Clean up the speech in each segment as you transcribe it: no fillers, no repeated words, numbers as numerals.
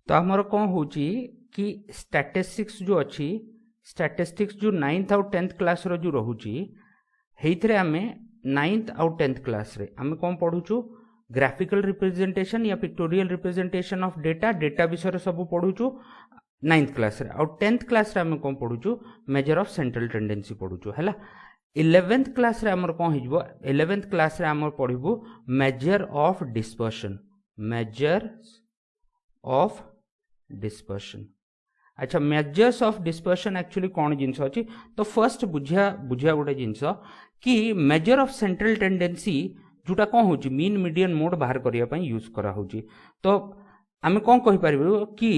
तो आमर कौन हो कि स्टैटिस्टिक्स जो अच्छी स्टैटिस्टिक्स जो 9th आउ 10th क्लास रो जो रोचे हेइथरे आमे 9th आउ 10th क्लास रे आमे कौन पढ़ुचु ग्राफिकल रिप्रेजेंटेशन या पिक्टोरियल रिप्रेजेंटेशन ऑफ डेटा विषय सब पढ़ुचु 9th क्लास रे आउ 10th क्लास रे आमे कौन पढ़ुचु मेजर ऑफ सेंट्रल टेंडेंसी पढ़ुचु हैला 11th क्लास रे आमर कौन हिजबो 11th क्लास रे आमर पढ़िबु measure of dispersion measure of dispersion अच्छा मेजर्स ऑफ डिस्पर्शन एक्चुअली कौन जिनस अच्छी तो फर्स्ट बुझिया बुझिया गोटे जिनस कि मेजर ऑफ सेंट्रल टेंडेंसी जोटा कौन हो मीन मीडियन मोड बाहर करने यूज करा होची तो आम कौन कहि परिबो कि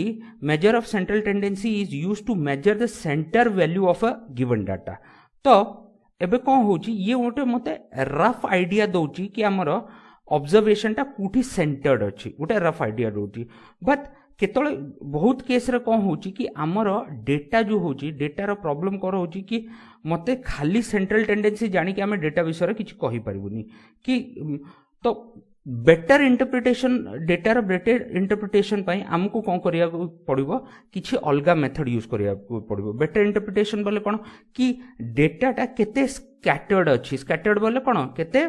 measure of central tendency is use to measure the center value of a given data तो एबे कौन होची ये गोटे मते रफ आइडिया दउची कि हमर ऑब्जर्वेशन टा कोठी सेंटर्ड अछि गोटे रफ आइडिया दउची बट केतले बहुत केस रे कौन होची कि आमर डेटा जो होची डेटा रो प्रॉब्लम कर होची कि मते खाली सेंट्रल टेंडेंसी जानी कि आमे डेटा विषय रे किछ कहि परिबुनी कि तो बेटर इंटरप्रिटेशन डेटा रो बेटर इंटरप्रिटेशन पई हमको कौन करिया पड़िबो किछि अलगा मेथड यूज करिया पड़िबो बेटर इंटरप्रिटेशन बोले कोन कि डेटा टा केते स्कैटर्ड अछि स्कैटर्ड बोले कोन केते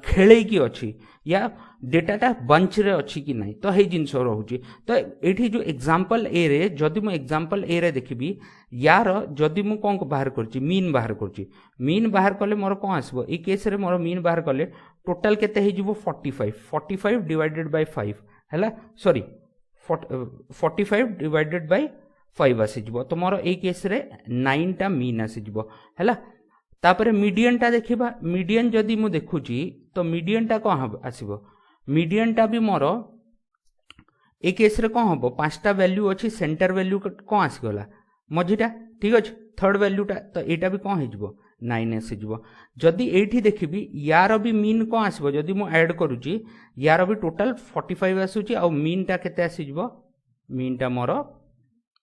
खेले की अच्छी या डेटाटा बंच रे अच्छी कि नहीं तो हे जिनस रोचे तो ये जो एग्जांपल ए रे जदि मु एग्जांपल ए रे देखबी यार जदि मु कौन बाहर करची मीन बाहर करची मीन बाहर कले मोर कौन आसबो ए केस रे मोर मीन बाहर कले टोटल केते हे जिवो 45 डिवाइडेड बाय 5 हैला सॉरी 45 डिवाइडेड बाय 5 आसी जिवो तो मोर ए केस रे 9 टा मीन आसी जिवो हैला तापरे मीडियन टा देखिबा मीडियन जदि मु देखुची तो मीडियन टा कौन आसीबो मीडियन टा भी मोर ए केस रे कौन हबो पांचटा वैल्यू अछि सेंटर वैल्यू कौन आसीगला मझीटा ठीक अछि थर्ड वैल्यू टा तो एटा भी कौन हिजबो 9 आसीजबो जदि एठी देखिबी यार भी मीन कौन आसीबो जदि मु ऐड करूची यार भी टोटल 45 आसुची आ मीन टा केते आसीजबो मीन टा मोर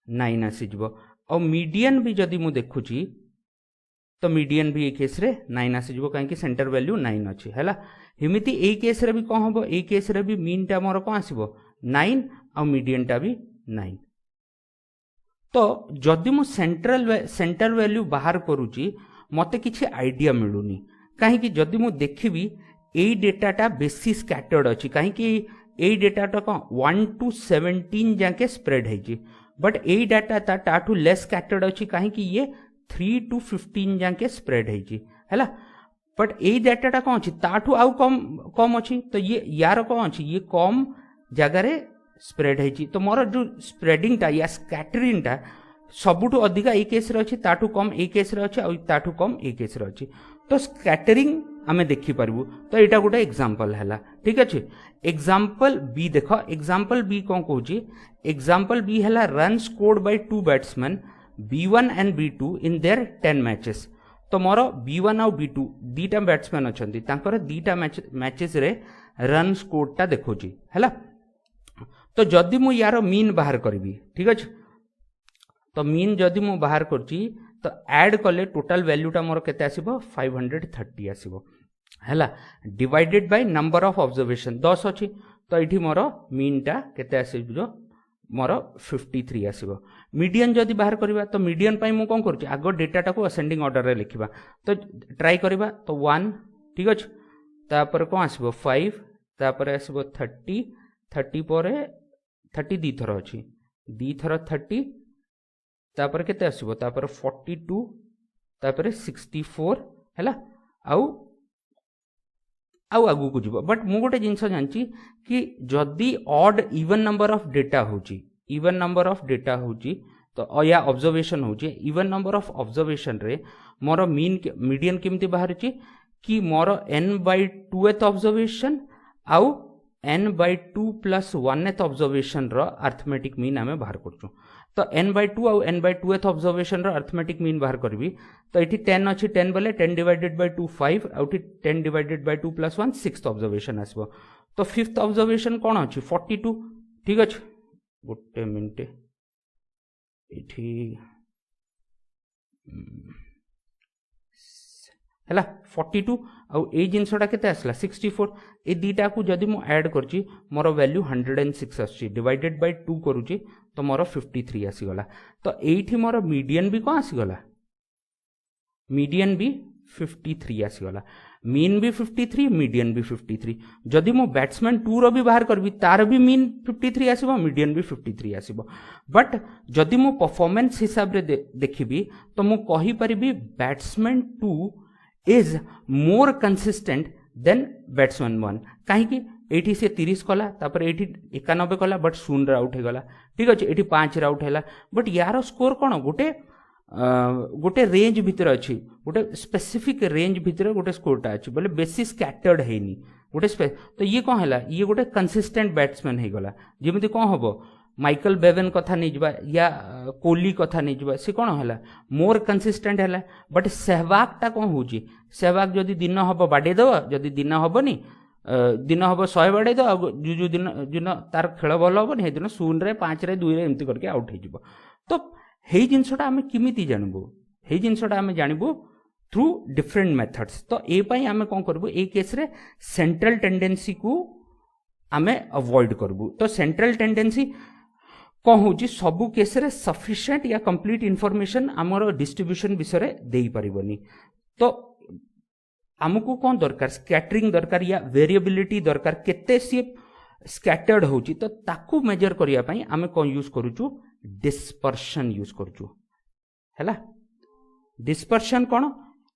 9 आसीजबो आ मीडियन भी जदि मु देखुची तो मीडियन भी ए केस रे 9 आसीजबो काहे कि सेंटर वैल्यू 9 अछि हैला हिमिति ए केस रे भी कौन हबो ए केस रे भी मीन टा मोर कौन आसीबो 9 आ मीडियन टा भी 9 तो जदि मु सेंटर वैल्यू बाहर करूची मते किछि आइडिया मिलुनी काहे कि जदि मु देखिबी ए डेटा टा बेसी स्कैटर्ड अछि काहे कि ए डेटा टा कौन 1 to 17 जाके spread hazy but A data ता टाटू लेस स्कैटर्ड अछि काहे कि ये 3 to 15 जाके स्प्रेड हेजी हैला बट ए डाटा कौन अच्छी ताठू आउ कम अच्छी तो ये यार कौन अच्छी ये कम जगार स्प्रेड है तो मोर जो स्प्रेडिंग टा या स्कैटरिंग टा सबुठू अधिका ए केस रे अच्छी ताठू कम ए केस रे अच्छी ताठू कम ए केस रे अच्छी तो स्कैटरिंग आमे देखि पारबू तो एटा गोटे एग्जांपल हैला ठीक अछि एग्जांपल बी देख एग्जांपल बी कौन कहूची एग्जांपल बी हैला run scored by two batsman B1 and B2 in their 10 matches तो मोर B1 और B2 दीटा बैट्समैन अच्छी तांकर दीटा मैचेस रे रन स्कोर टा देखोची हैला तो जदि मु यार मीन बाहर करबी ठीक अछि तो मीन जदि मु बाहर करची तो ऐड कले टोटल वैल्यू टा मोर केते आसीबो 530 आसीबो हैला divided by number of observation 10 अछि तो एठी मोर मीन टा केते आसीबो मोर 53 आसीबो मीडियन जदि बाहर करबा तो मीडियन पई मु कोन करची आगो डेटा टाको असेंडिंग ऑर्डर रे लिखिबा तो ट्राई करबा तो 1 ठीक अछि तापर कोन आसीबो 5 तापर आसीबो 30 पर 30 दी थर अछि दी थर 30 तापर केते आसीबो तापर 42 तापर 64 हैला आउ आगू को जीव बट मु गोटे जिनस जानची कि जदि odd even number of data होची इवन नंबर ऑफ डेटा होची तो या ऑब्जर्वेशन होची इवन नंबर ऑफ ऑब्जर्वेशन रे मोर मीडियन केमती बाहर छी कि मोर n/2th ऑब्जर्वेशन आउ n/2 + 1th ऑब्जर्वेशन रो अरिथमेटिक मीन आमे बाहर करछु तो n/2 आउ n/2th ऑब्जर्वेशन रो अरिथमेटिक मीन बाहर करबी तो एठी 10 अछि 10 बोले 10 डिवाइडेड बाय 2 5 आउटी 10 डिवाइडेड बाय 2 + 1 6th ऑब्जर्वेशन आसबो तो 5th ऑब्जर्वेशन कोन अछि 42 ठीक अछि गोटे मिनिट एठी है 42 आउ ए जिनसटा केते आसला 64 ए दीटा को जदि मु ऐड करची मोर वैल्यू 106 आसी डिवाइडेड बाय 2 करूची तो मोर 53 आसी गला तो एठी मोर मीडियन भी कोन आसी गला मीडियन भी 53 आसी गला मीन भी 53 मीडियन भी 53 जदि मो बैट्समैन 2 रो भी बाहर करबी तार भी मीन 53 आसीबो मीडियन भी 53 आसीबो बट जदि मो परफॉर्मेंस हिसाब रे देखिबी तो मु कहि परिबी batsman 2 is more consistent than batsman 1 काहे कि एठी से 30 कला तापर एठी 91 कला बट 0 रे आउट हे गला ठीक अछि एठी 5 रे आउट हैला बट यार स्कोर कोन गोटे रेंज भितर अच्छी गोटे स्पेसिफिक रेंज भितर गोटे स्कोरटा अच्छी बोले बेसी स्कैटर्ड हैनी गोटे तो ये कौन है ये गोटे कंसिस्टेंट बैट्समैन हो गला जमी कौन हम माइकल बेवेन कथा नहीं जावा या कोहली कथा नहीं जावा सी कौन है मोर कंसिस्टेंट है बट सहवाग टा कौन होची सहवाग जदि दिन हम बाड़ेदेव जदि दिन हेनी दिन हम 100 बाड़ेदेव जो दिन दिन तार खेल भल हेनी से दिन 0 5 2 एमती करके आउट हो तो हे जिनसटा आमे किमिति जानबो हे जिनसटा आमे जानबो थ्रू डिफरेंट मेथड्स तो ए पई आमे कोन करबो ए केस रे सेंट्रल टेंडेंसी को आमे अवॉइड करबो तो सेंट्रल टेंडेंसी कोन होची सबु केस रे सफिशिएंट या कंप्लीट इंफॉर्मेशन हमरो डिस्ट्रीब्यूशन विषय रे देई परिबनी तो हमकु कोन दरकार स्कैटरिंग दरकार या वेरिएबिलिटी दरकार केते सी स्कैटर्ड होची तो ताकू मेजर करिया पई आमे कोन यूज करूचू डिस्पर्शन यूज करूचू हैला डिस्पर्शन कौन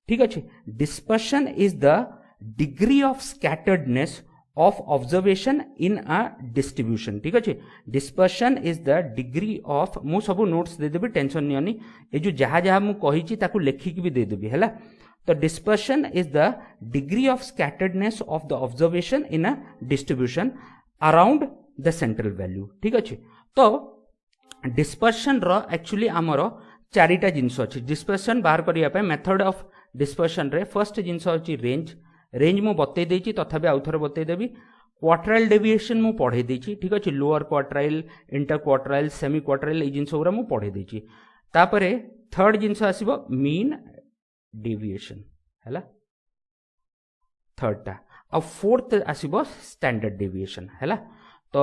ठीक अच्छे dispersion is the degree of scatteredness of observation in a distribution ठीक अच्छे dispersion is the degree of मु सब नोट्स दे देबी टेंशन नियनी ए जो जहाँ जहाँ मु कहिची ताकू लेखिक भी दे देबी हैला तो dispersion is the degree of scatteredness of the observation in a distribution around the central value ठीक अच्छे तो डिस्पर्शन रो एक्चुअली आमर चारिटा जिनस अच्छी डिस्पर्शन बाहर करने मेथड ऑफ डिस्पर्शन रे फर्स्ट जिनस अच्छी रेंज रेंज मु बतई देछि तथापि आउ थोड़े बतई देबी क्वार्टाइल डेविएशन मु पढ़े देछि ठीक अछि lower quartile interquartile semi quartile ए जिनस गुरा मु पढ़े देछि तापरे थर्ड जिनस आसीबो मीन डेविएशन हैला थर्ड टा आ फोर्थ आसीबो स्टैंडर्ड डेविएशन हैला तो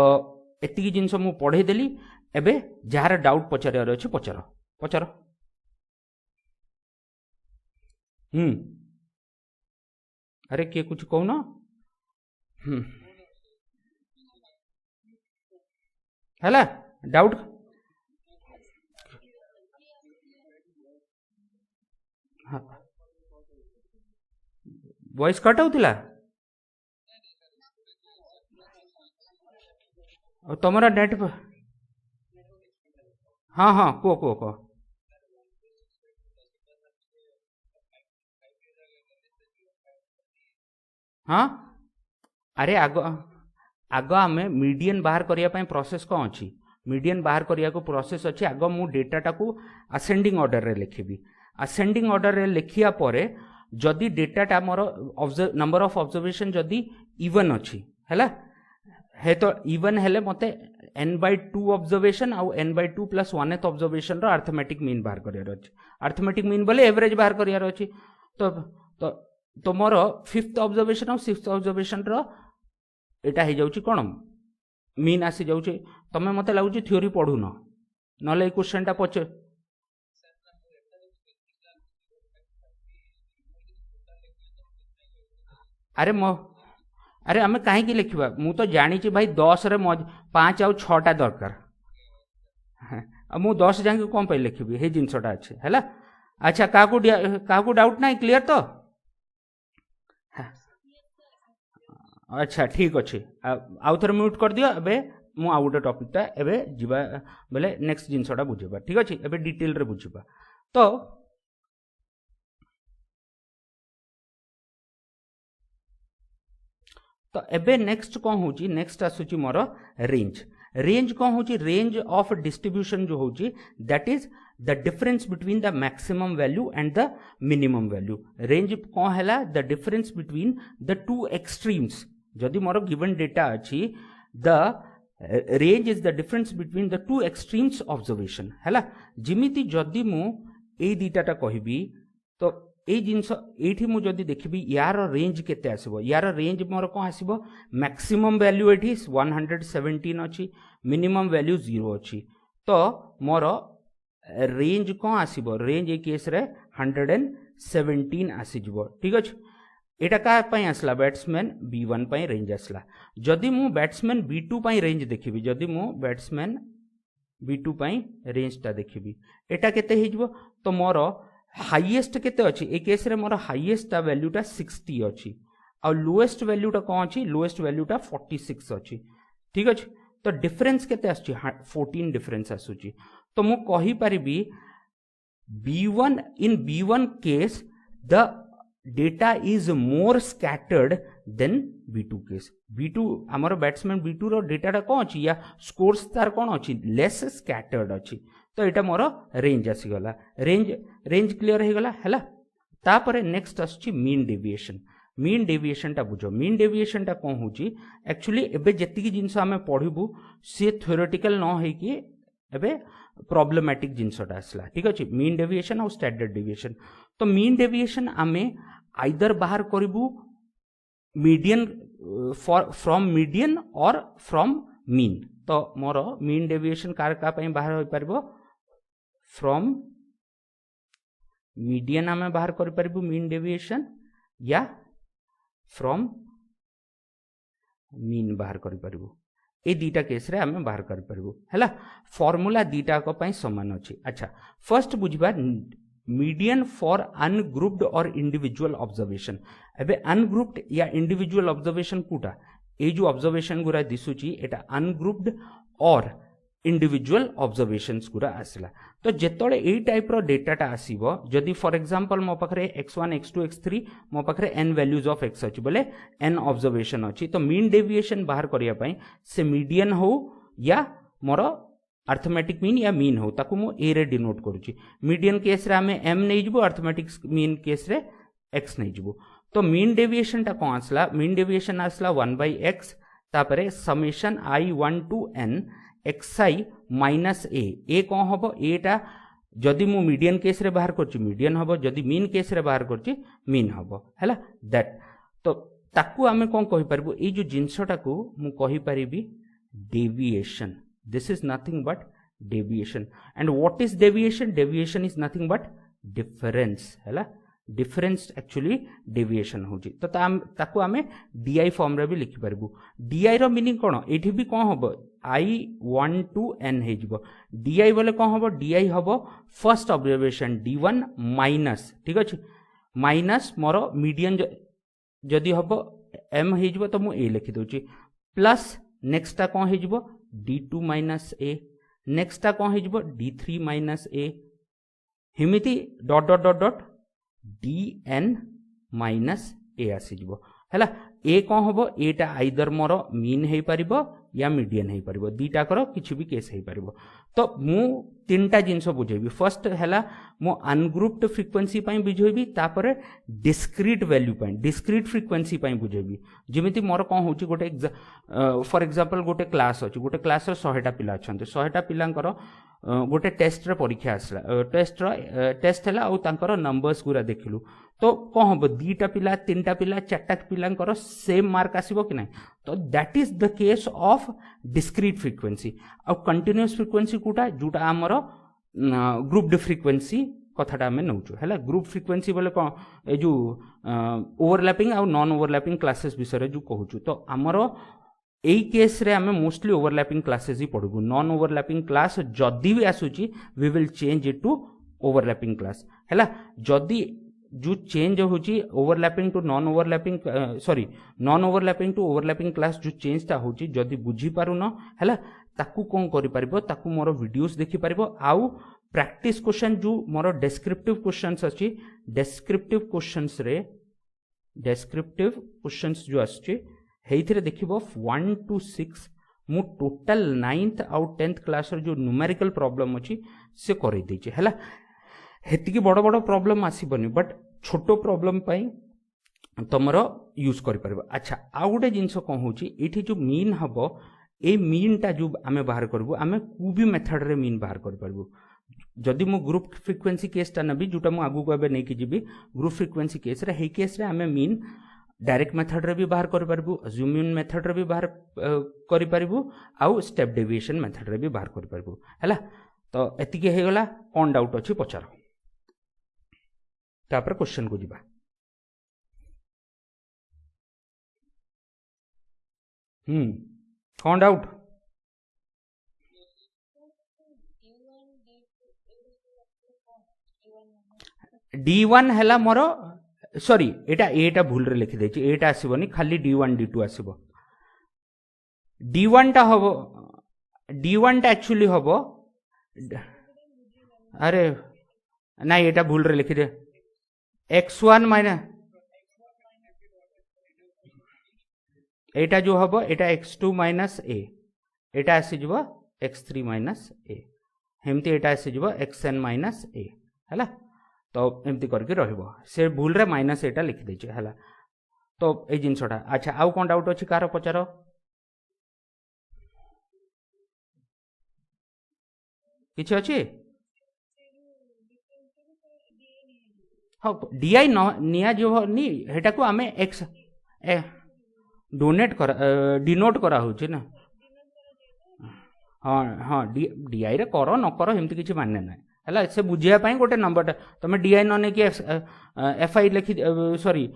एतिकी जिनस मु पढ़े देली एबे जार डाउट पचार अच्छे पचार पचार अरे किए कुछ कहून है डाउट हाँ वॉइस कट होता तुमरा नेट हाँ हाँ कह कह कह हाँ अरे आग आग आम मीडियन बाहर करने प्रोसेस कौन अच्छी मीडियन बाहर करने को प्रोसेस अच्छी आग मु डेटाटा को असेंडिंग ऑर्डर रे लिखिबी असेंडिंग ऑर्डर रे लिखिया परे जदि डेटाटा मोर नंबर ऑफ ऑब्जर्वेशन जदि इवन अच्छी है तो इवन हेले मते n/2 ऑब्जर्वेशन आउ n/2 + 1th ऑब्जर्वेशन रो अर्थमेटिक मीन बाहर करियार अछि अर्थमेटिक मीन बोले एवरेज बाहर करियार अछि तो तो तो मोर 5th ऑब्जर्वेशन और 6th ऑब्जर्वेशन रो एटा हे जाउछि कोन मीन आसी जाउछि तमे मते लागुछि थ्योरी पढु न नले ए क्वेश्चनटा पछ अरे मो अरे आम कहीं लिखा मु तो जानी भाई 10 रे 5 आउ 6टा दरकार मु 10 जाके कौन पे लिखी हे जिनसटा अच्छे है अच्छा क्या डाउट ना क्लियर तो अच्छा ठीक अच्छे आउ थे म्यूट कर दियो एबे मु आउ गोटे टॉपिकटा एबे जीवा बेले नेक्स्ट जिनसटा बुझेबा ठीक अच्छे एबे डिटेल रे बुझेबा तो एबे नेक्स्ट कौन होची नेक्स्ट आसुची मोर रेंज रेंज कौन होची रेंज ऑफ डिस्ट्रीब्यूशन जो होची that is the difference between the maximum value and the minimum value range कौन हैला the difference between the two extremes जदि मोर गिवन डेटा अच्छी the range is the difference between the two extremes observation हैला जिमिति जदि मु ए दीटाटा कहबी तो ए जिनस एठी मु जदी देखिबी यार रेंज केते आसीबो यार रेंज मोर कोन आसीबो मैक्सिमम वैल्यू एठी 117 अछि मिनिमम वैल्यू 0 अछि तो मोर रेंज कोन आसीबो रेंज ए केस रे 117 आसी जिवो ठीक अछि एटा का पई आसला बैट्समैन B1 पई रेंज आसला जदी मु बैट्समैन B2 पई रेंज देखिबी जदी मु बैट्समैन B2 पई रेंज ता देखिबी एटा केते हे जिवो तो मोर हाईएस्ट केते अछि ए केस रे मोर हाईएस्ट ता वैल्यू ता 60 अछि आ लोएस्ट वैल्यू ता कोन अछि लोएस्ट वैल्यू ता 46 अछि ठीक अछि तो डिफरेंस केते आछि 14 डिफरेंस आसुची तो मु कहि परिबी B1 in B1 case the data is more scattered than B2 case B2 हमर बैट्समैन B2 रो डेटा ता कोन अछि या स्कोर्स तार कोन अछि लेस स्कैटर्ड अछि तो एटा मोर रेंज आसी गला रेंज क्लियर हे गला हैला तापरे नेक्स्ट आछि मीन डेविएशन ता बुझो मीन डेविएशन ता कोन होची एक्चुअली एबे जति की जिंस हमें पढिबू से थ्योरेटिकल न हे कि एबे प्रॉब्लमैटिक जिंसटा आसला ठीक अछि मीन डेविएशन और स्टैंडर्ड डेविएशन तो मीन डेविएशन आमे आइदर बाहर करिबू मीडियन फ्रॉम मीडियन और फ्रॉम मीन तो मोर मीन डेविएशन कार का पई बाहर होई परबो फ्रॉम मीडियन आमे बाहर करि परबू मीन डेविएशन या फ्रॉम मीन बाहर करि परबू ए दीटा केस रे आमे बाहर कर परबू हैला फार्मूला दीटा को पई समान अछि अच्छा फर्स्ट बुझबा मीडियन फॉर अनग्रुप्ड और इंडिविजुअल ऑब्जर्वेशन एबे अनग्रुप्ड या इंडिविजुअल ऑब्जर्वेशन कुटा ए जो ऑब्जर्वेशन गुरा दिसुची एटा अनग्रुप्ड और इंडिविजुअल ऑब्जर्वेशंस गुरा आसला तो जेतोले ए टाइप रो डेटाटा आसीबो जदी फॉर एग्जांपल मो पाखरे x1 x2 x3 मो पाखरे n वैल्यूज ऑफ x अछि बोले n ऑब्जर्वेशन अछि तो मीन डेविएशन बाहर करिया पई से मीडियन हो या मोर अर्थमेटिक मीन या मीन हो ताकू मो ए रे डिनोट करूची मीडियन केस रे हमें m नै जबो अर्थमेटिक मीन केस रे x नै जबो तो मीन डेविएशन ता कोन आसला मीन डेविएशन आसला 1/x तापरे summation i1 to n xi minus a कौन हम एटा जदि मु मीडियन केस रे बाहर करछि मीडियन हबो जदि मीन केस रे बाहर करछि मीन हबो हैला दैट तो ताकू आमे कोन कहि परबो ए जो जिंसटा को मु कहि परिबी deviation this is nothing but deviation and what is deviation is nothing but difference हैला डिफरेंस एक्चुअली डेविएशन होची तो ताकू आमे डीआई फॉर्म रे भी लिखि परबू डीआई रो मीनिंग कोन एठी भी कोन हबो i1 to n हे जिवो डीआई बोले कोन हबो डीआई हबो फर्स्ट ऑब्जर्वेशन d1 माइनस ठीक अछि माइनस मोर मीडियन जदी हबो m हे जिवो तो मु ए लिखि दोची प्लस नेक्स्ट ता कोन हे जिवो d2 माइनस a नेक्स्ट ता कोन हे जिवो d3 माइनस a हिमिति dot dot dot dot dn minus a आसी जिवो हैला ए कोन हबो एटा आइदर मोर मीन हे परिबो या मीडियन हे परिबो दीटा करो किछि भी केस हे परिबो तो मु तीनटा जिंस बुझेबी फर्स्ट हैला मो अनग्रुप्ड फ्रीक्वेंसी पई बुझेबी तापर डिस्क्रीट वैल्यू पई डिस्क्रीट फ्रीक्वेंसी पई बुझेबी जेमिति मोर कोन होची गोटे फॉर एग्जांपल गोटे क्लास अछि गोटे क्लास रे 100 टा पिला अछंते 100 टा पिलांकर गोटे टेस्ट रे परीक्षा आसला टेस्ट हला और तांकर नंबर्स गुरा देखिलु तो कौन हम दीटा पिला तीनटा पिला चारटा पिलांकर सेम मार्क आसीबो कि नहीं तो that is the case of discrete frequency और कंटीन्यूअस फ्रीक्वेंसी कोटा जोटा हमर ग्रुप्ड फ्रीक्वेंसी कथाटा आमे नउचो हैला ग्रुप फ्रीक्वेंसी बोले कौन ए जो ओवरलैपिंग और नॉन ओवरलैपिंग क्लासेस विषय रे जो कहूछु तो हमर एई केस रे हमें मोस्टली ओवरलैपिंग क्लासेस ही पढबू नॉन ओवरलैपिंग क्लास जदी भी आसुची we will change it to overlapping class हैला जदी जो चेंज होची overlapping to non overlapping sorry non overlapping to overlapping class जो चेंज ता होची जदी बुझी पारु न हैला ताकू कोन करि परिबो ताकू मोर वीडियोस देखि परिबो आउ प्रैक्टिस क्वेश्चन जो मोर डेस्क्रिप्टिव क्वेश्चंस अछि डेस्क्रिप्टिव क्वेश्चंस जो आछि हेइथिरे देखिबो 1 to 6 मु टोटल 9th आउ 10th क्लास रो जो न्यूमेरिकल प्रॉब्लम अछि से करि दैछि हैला हेति की बड़ बड़ प्रॉब्लम आसीबनी बट छोटो प्रॉब्लम पई तमरो यूज करि परबो अच्छा आ गोटे जिंस कोन होची एठी जो मीन हबो ए मीन ता जो आमे बाहर करबो आमे को भी मेथड रे मीन बाहर कर परबो जदि मु ग्रुप फ्रिक्वेंसी केसटा नेबी जोटा मु आगु को एबे नै कि जीबी ग्रुप फ्रिक्वेंसी केस रे हे केस रे हमें मीन डायरेक्ट मेथड रे भी बाहर कर परबू जूम इन मेथड रे भी बाहर कर परबू आउ स्टेप डेविएशन मेथड रे भी बाहर कर परबू हैला। तो एति के हे गला कोन डाउट अछि पचारो तापर क्वेश्चन को जीबा। कोन डाउट D1 हैला मोर सॉरी एटा एटा भूल रे लिखि देछि एटा आसीबोनी खाली D1 D2 आसीबो D1 टा हबो D1 टा एक्चुअली हबो अरे ना एटा भूल रे लिखि दे x1 माइनस एटा जो हबो एटा x2 माइनस a एटा आसी जबो x3 माइनस a हेमती एटा आसी जबो xn माइनस a हैला। तो एमती करके रहिबो से भूल रे माइनस एटा लिखि देछि हैला। तो ए जिनसटा अच्छा आउ कोन डाउट अछि कार पचारो किछ अछि हाँ DI निया जो नी हेटा को आमे x डोनेट कर डिनोट करा होछि ना हाँ हाँ DI रे करो न करो हेमती किछि मानने ना हैला से बुझिया पई गोटे नंबर तमे DI न ने कि FI लिखि सॉरी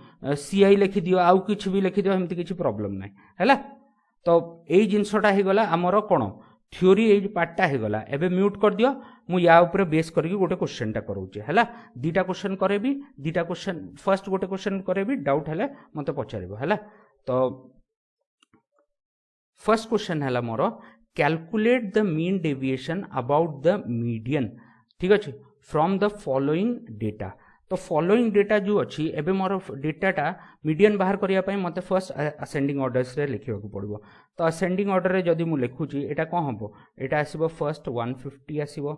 CI लिखि दियो आउ किछि भी लिखि दियो हेमती किछि प्रॉब्लम नै हैला। तो एई जिंसटा हे गला हमरो कोन थ्योरी एई पार्टटा हे गला एबे म्यूट कर दियो मु या ऊपर बेस करके गोटे क्वेश्चन टा करूचे हैला। दीटा क्वेश्चन करेबी दीटा क्वेश्चन फर्स्ट गोटे क्वेश्चन करेबी डाउट हेले मते पचारिबो हैला। तो फर्स्ट क्वेश्चन हैला मोर calculate the mean deviation about the median ठीक अच्छे फ्रॉम द फॉलोइंग डेटा। तो फॉलोइंग डेटा जो अच्छी एबे मोर डेटाटा मीडियन बाहर करिया पई मते फर्स्ट असेंडिंग ऑर्डर्स रे लिखिबा को पड़िबो। तो असेंडिंग ऑर्डर रे जदी मु लिखुची एटा कोन हबो एटा आसीबो फर्स्ट 150 आसीबो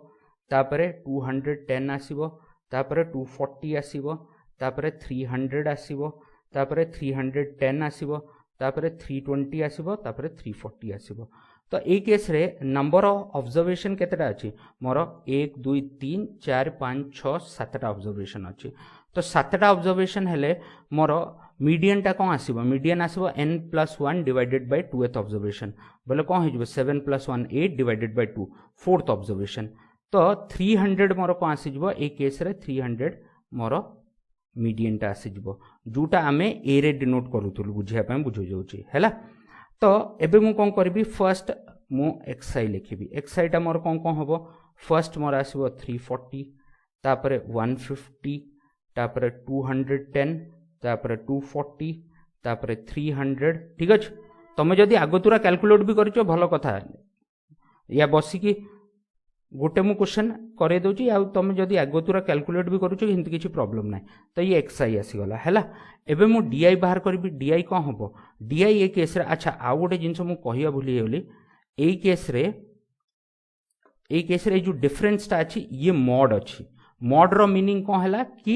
तापरे 210 आसीबो तापरे 240 आसीबो तापरे 300 आसीबो तापरे 310 आसीबो तापरे 320 आसीबो तापरे 340 आसीबो। तो ए केस रे नंबर ऑफ ऑब्जर्वेशन केतेटा अछि मोर 1 2 3 4 5 6 7टा ऑब्जर्वेशन अछि। तो 7टा ऑब्जर्वेशन हेले मोर मीडियन टा कोन आसीबो मीडियन आसीबो n+1 divided by 2th observation बोले कोन हिजबो 7+1 8 डिवाइडेड बाय 2 4th ऑब्जर्वेशन। तो 300 मोर कोन आसीजबो ए केस रे 300 मोर मीडियन टा आसीजबो जोटा आमे ए रे डिनोट करूथुल बुझिया पय बुझो जाउची हैला। तो एबे मु कोन करबी फर्स्ट मु xi लिखिबी xi टा मोर कोन कोन हबो फर्स्ट मोर आसीबो 340 तापरे 150 तापरे 210 तापरे 240 तापरे 300 ठीक अछि। तमे जदी आगतुरा कैलकुलेट भी करिचो भलो कथा या बसी की गोटे मु क्वेश्चन करे दोची आ तमे जदी आगतुरा कैलकुलेट भी करूचो हिंती किछि प्रॉब्लम नै। तो ये xi आसी गला हैला। एबे मु DI बाहर करबी DI कोन हबो DI ए केस रे अच्छा आ गोटे जिंस मु कहिया भूली गेली ए केस रे जो डिफरेंस ता अछि ये मॉड अछि मॉड रो मीनिंग कोन हैला कि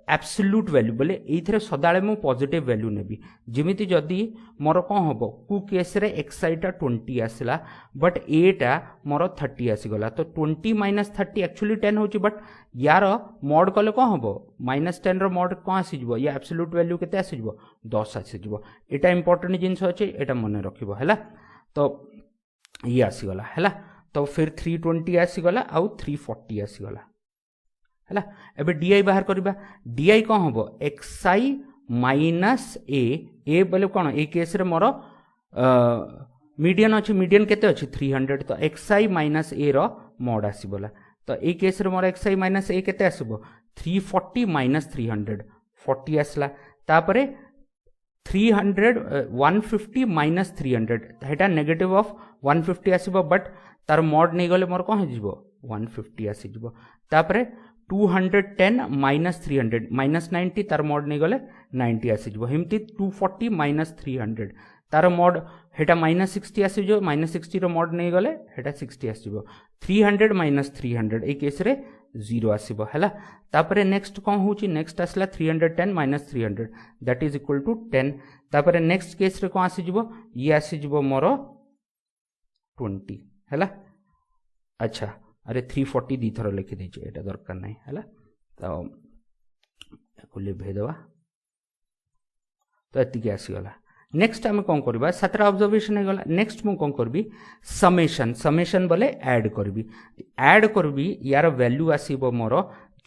एब्सोल्यूट वैल्यू बोले एथरे सदाळे मु पॉजिटिव वैल्यू नेबी जेमिति जदी मोर कोन हबो कु केस रे xi टा 20 आसिला बट ए टा मोर 30 आसी गला। तो 20 - 30 एक्चुअली 10 होची बट यार मॉड कले कोन हबो -10 रो मॉड कोन आसी जबो या एब्सोल्यूट वैल्यू केते आसी जबो 10 आसी जबो। एटा इंपोर्टेंट जिंस अछि एटा मने रखिबो हैला। तो ये आसी गला हैला। तो फिर 320 आसी गला आउ 340 आसी गला हैला। एबे DI बाहर करबा DI कोन हबो xi - a बोले कोन ए केस रे मोर मीडियन अछि मीडियन केते अछि 300 तो xi - a रो मॉड आसी बोला। तो ए केस रे मोर xi - a केते आसीबो 340 - 300 40 आसला तापरे 300 150 - 300 हेटा नेगेटिव ऑफ 150 आसीबो बट तार मॉड नै गले मोर कोन हिजबो 150 आसी जबो। तापरे 210 - 300 -90 तार मॉड नहीं गले 90 आसी जबो। हिमती 240 - 300 तार मॉड हेटा -60 आसी जो -60 रो मॉड नहीं गले हेटा 60 आसी जबो। 300 - 300 ए केस रे 0 आसीबो हैला। तापरे नेक्स्ट कोन होची नेक्स्ट आसला 310 - 300 दैट इज इक्वल टू 10। तापरे नेक्स्ट केस रे कोन आसी जबो ये आसी जबो मोर 20 हैला। अच्छा अरे 340 दी थर लिखिदे एटा दरकार नहीं है तो लिभेदवा तो एतिक आसीगला नेक्स्ट आम कौन करवा 7टा ऑब्जर्वेशन है गला नेक्स्ट मु कौन करबी समेशन समेशन बोले ऐड करबी यार वैल्यू आसीबो मोर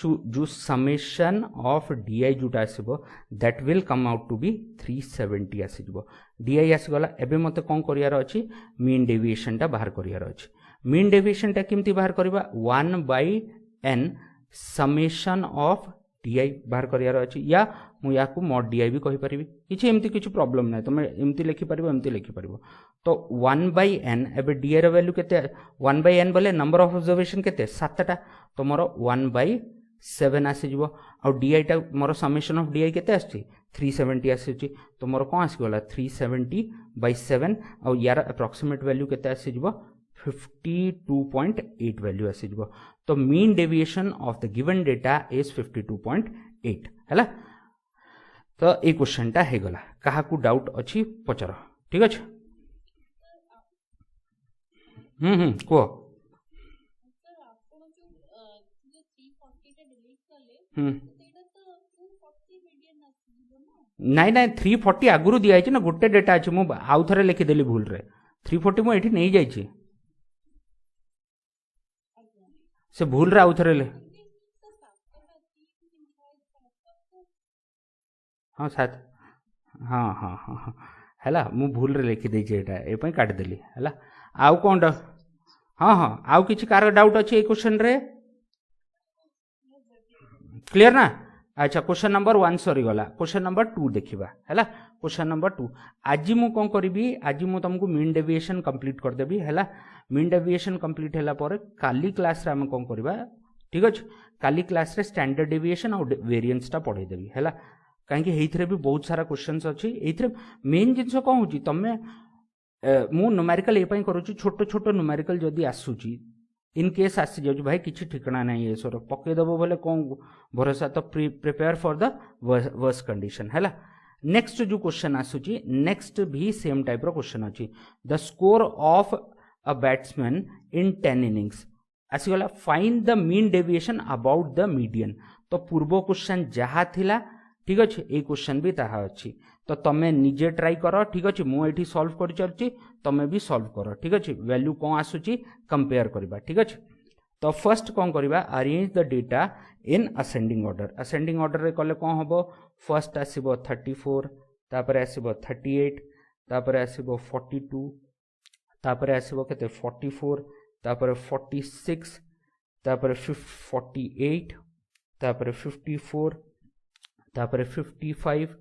जो समेशन ऑफ डी जोटा आसीबो that will come out to be 370 आसीबो डी आसीगला एबे मते कौन करियार अछि मीन डेविएशन टा बाहर करियार अछि मीन डेविएशन टा केमती बाहर करबा 1/n समेशन ऑफ डी बाहर करियार अछि या मु याकू मॉड डी भी कहि परिबी किछि एमती किछि प्रॉब्लम नै तमे एमती लिखि परिबो एमती लिखि परिबो तो 1/n एबे डी र वैल्यू केते 1/n बोले नंबर ऑफ ऑब्जर्वेशन केते 7टा तो मोर 1/7 आसी जिवो आ डी टा मोर समेशन ऑफ डी केते आछि 370 आसी तो मोर कोन आसी गला 370/7 आ यार अप्रोक्सीमेट वैल्यू केते आसी जिवो 52.8 वैल्यू आसी जिवो तो mean deviation of the given data is 52.8 हैला तो ये क्वेश्चन टा हे गला कहा को डाउट अछि पचर ठीक अछि को नाइ नाइ 340 आगुरु दिया ना गोटे डेटा अच्छे मु आउ थे लिखिदेली भूल रे 340 मु एठी नहीं जाइए से भूल रे आउ थे हाँ सात हाँ हाँ हाँ हाँ है मु भूल रे लिखिदे ये काटिदेली है आउ कौन हाँ हाँ आउ किसी कार डाउट अच्छे क्वेश्चन रे क्लियर ना अच्छा क्वेश्चन नंबर 1 सरी गला क्वेश्चन नंबर 2 देखिबा हैला क्वेश्चन नंबर 2 आज मु कोन करबी आज मु तुमको मीन डेविएशन कंप्लीट कर देबी हैला मीन डेविएशन कंप्लीट हैला पर काली क्लास रे हम कोन करबा ठीक अछि काली क्लास रे स्टैंडर्ड डेविएशन और वेरिएंस टा पढाई देबी हैला काहे हेइथरे भी बहुत सारा क्वेश्चंस अछि एइथरे मेन जिंस कोन होची तमे मु न्यूमेरिकल ए पई करूची छोटो छोटो न्यूमेरिकल जदी आसुची इन केस आसी जाऊ भाई किसी ठिकाना नहीं है सर पकईदेव बोले कौन भरोसा तो prepare for the worse condition है नेक्स्ट जो क्वेश्चन आसूची नेक्स्ट भी सेम टाइप रो क्वेश्चन अच्छी the score of a batsman in 10 innings आसीगला find the mean deviation about the median तो पूर्व क्वेश्चन जहाँ थिला ठीक अच्छे ये क्वेश्चन भी ताहा अच्छी तो तमें निजे ट्राई कर ठीक अच्छे मुझे सॉल्व कर चलची तमें भी सॉल्व कर ठीक अच्छे वैल्यू कौन आसूची कंपेयर करबा ठीक अच्छे तो फर्स्ट कौन करबा arrange the data in ascending order रे कले कौन हम फर्स्ट आसीबो 34 तापर आसीबो 38 तापर आसीबो 42 तापर आसीबो केते 44 तापर 46 तापर 48 तापर 54 तापर 55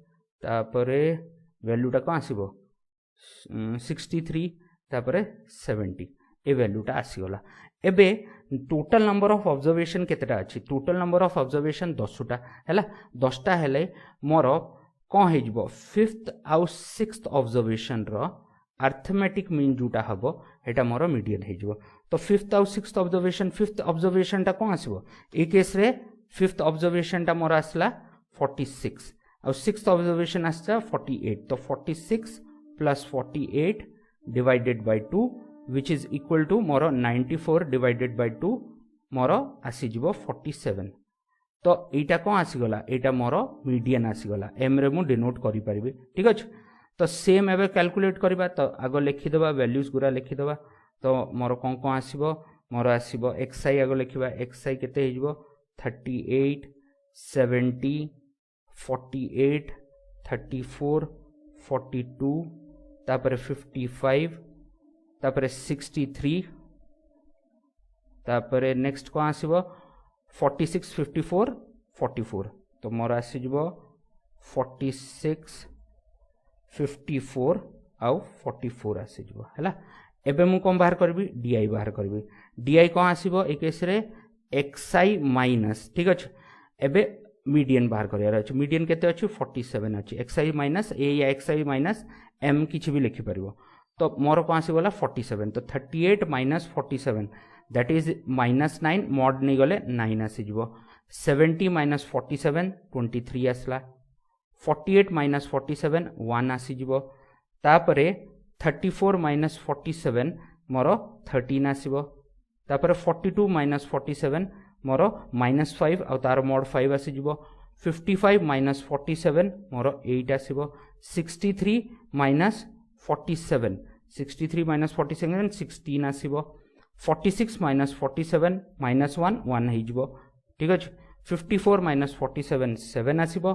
तापरे वैल्यूटा कौन आसीबो 63 तापरे 70 ए वैल्यूटा आसीगला एबे टोटल नंबर ऑफ ऑब्जर्वेशन केतेटा अछि टोटल नंबर ऑफ ऑब्जर्वेशन 10टा हैला 10टा हेले मोर कौन हे जिवो 5th आउ 6th ऑब्जर्वेशन रो अर्थमेटिक मीन जोटा हबो एटा मोर मीडियन हे जिवो तो 5th आउ 6th ऑब्जर्वेशन 5th ऑब्जर्वेशन टा कौन आसीबो ए केस रे 5th ऑब्जर्वेशन टा मोर आसला 46 और 6th ऑब्जर्वेशन आसा 48 तो 46 plus 48 divided by 2 which is equal to मोर 94 डिवाइडेड बाय 2 मोर आसीजिवो 47 तो एटा कौन आसीगला एटा मोर मीडियन आसीगला एम रे मु डिनोट करि परिबे ठीक अछि तो सेम एबे कैलकुलेट करबा तो आगो लिखि देबा वैल्यूज गुरा लिखि देबा तो मोर कौन कौन आसीबो मोर आसीबो xi आगो लिखिबा xi केते हेजिबो 38 70 48 34 42 तापर 55 तापर 63 तापर नेक्स्ट कौन आसीबो 46 54 44 तो मोर आसीजिबो 46 54 आउ 44 आसीजिबो हैला एबे मु कोन बाहर करबी डी बाहर करबी डी कौन आसीबो ए केस रे xi माइनस ठीक अछि एबे मीडियन बाहर करियार अछि मीडियन केते अछि 47 अछि xi माइनस a या xi माइनस m किछि भी लिखि परिबो तो मोर कौन आसी गला 47 तो 38 माइनस 47 दैट इज -9 मॉड नहीं गले 9 आसी जिवो 70 माइनस 47 23 आसला 48 माइनस 47 1 आसी जिवो तापरे 34 माइनस 47 मोर 13 आसीबो तापर 42 माइनस 47 मोर -5 आउ तार मोड 5 आसीजिवो 55 माइनस 47 मोर 8 आसीबो 63 माइनस 47 63 माइनस 47 16 आसीबो 46 माइनस 47 माइनस 1 1 हेजिवो ठीक अछि 54 माइनस 47 7 आसीबो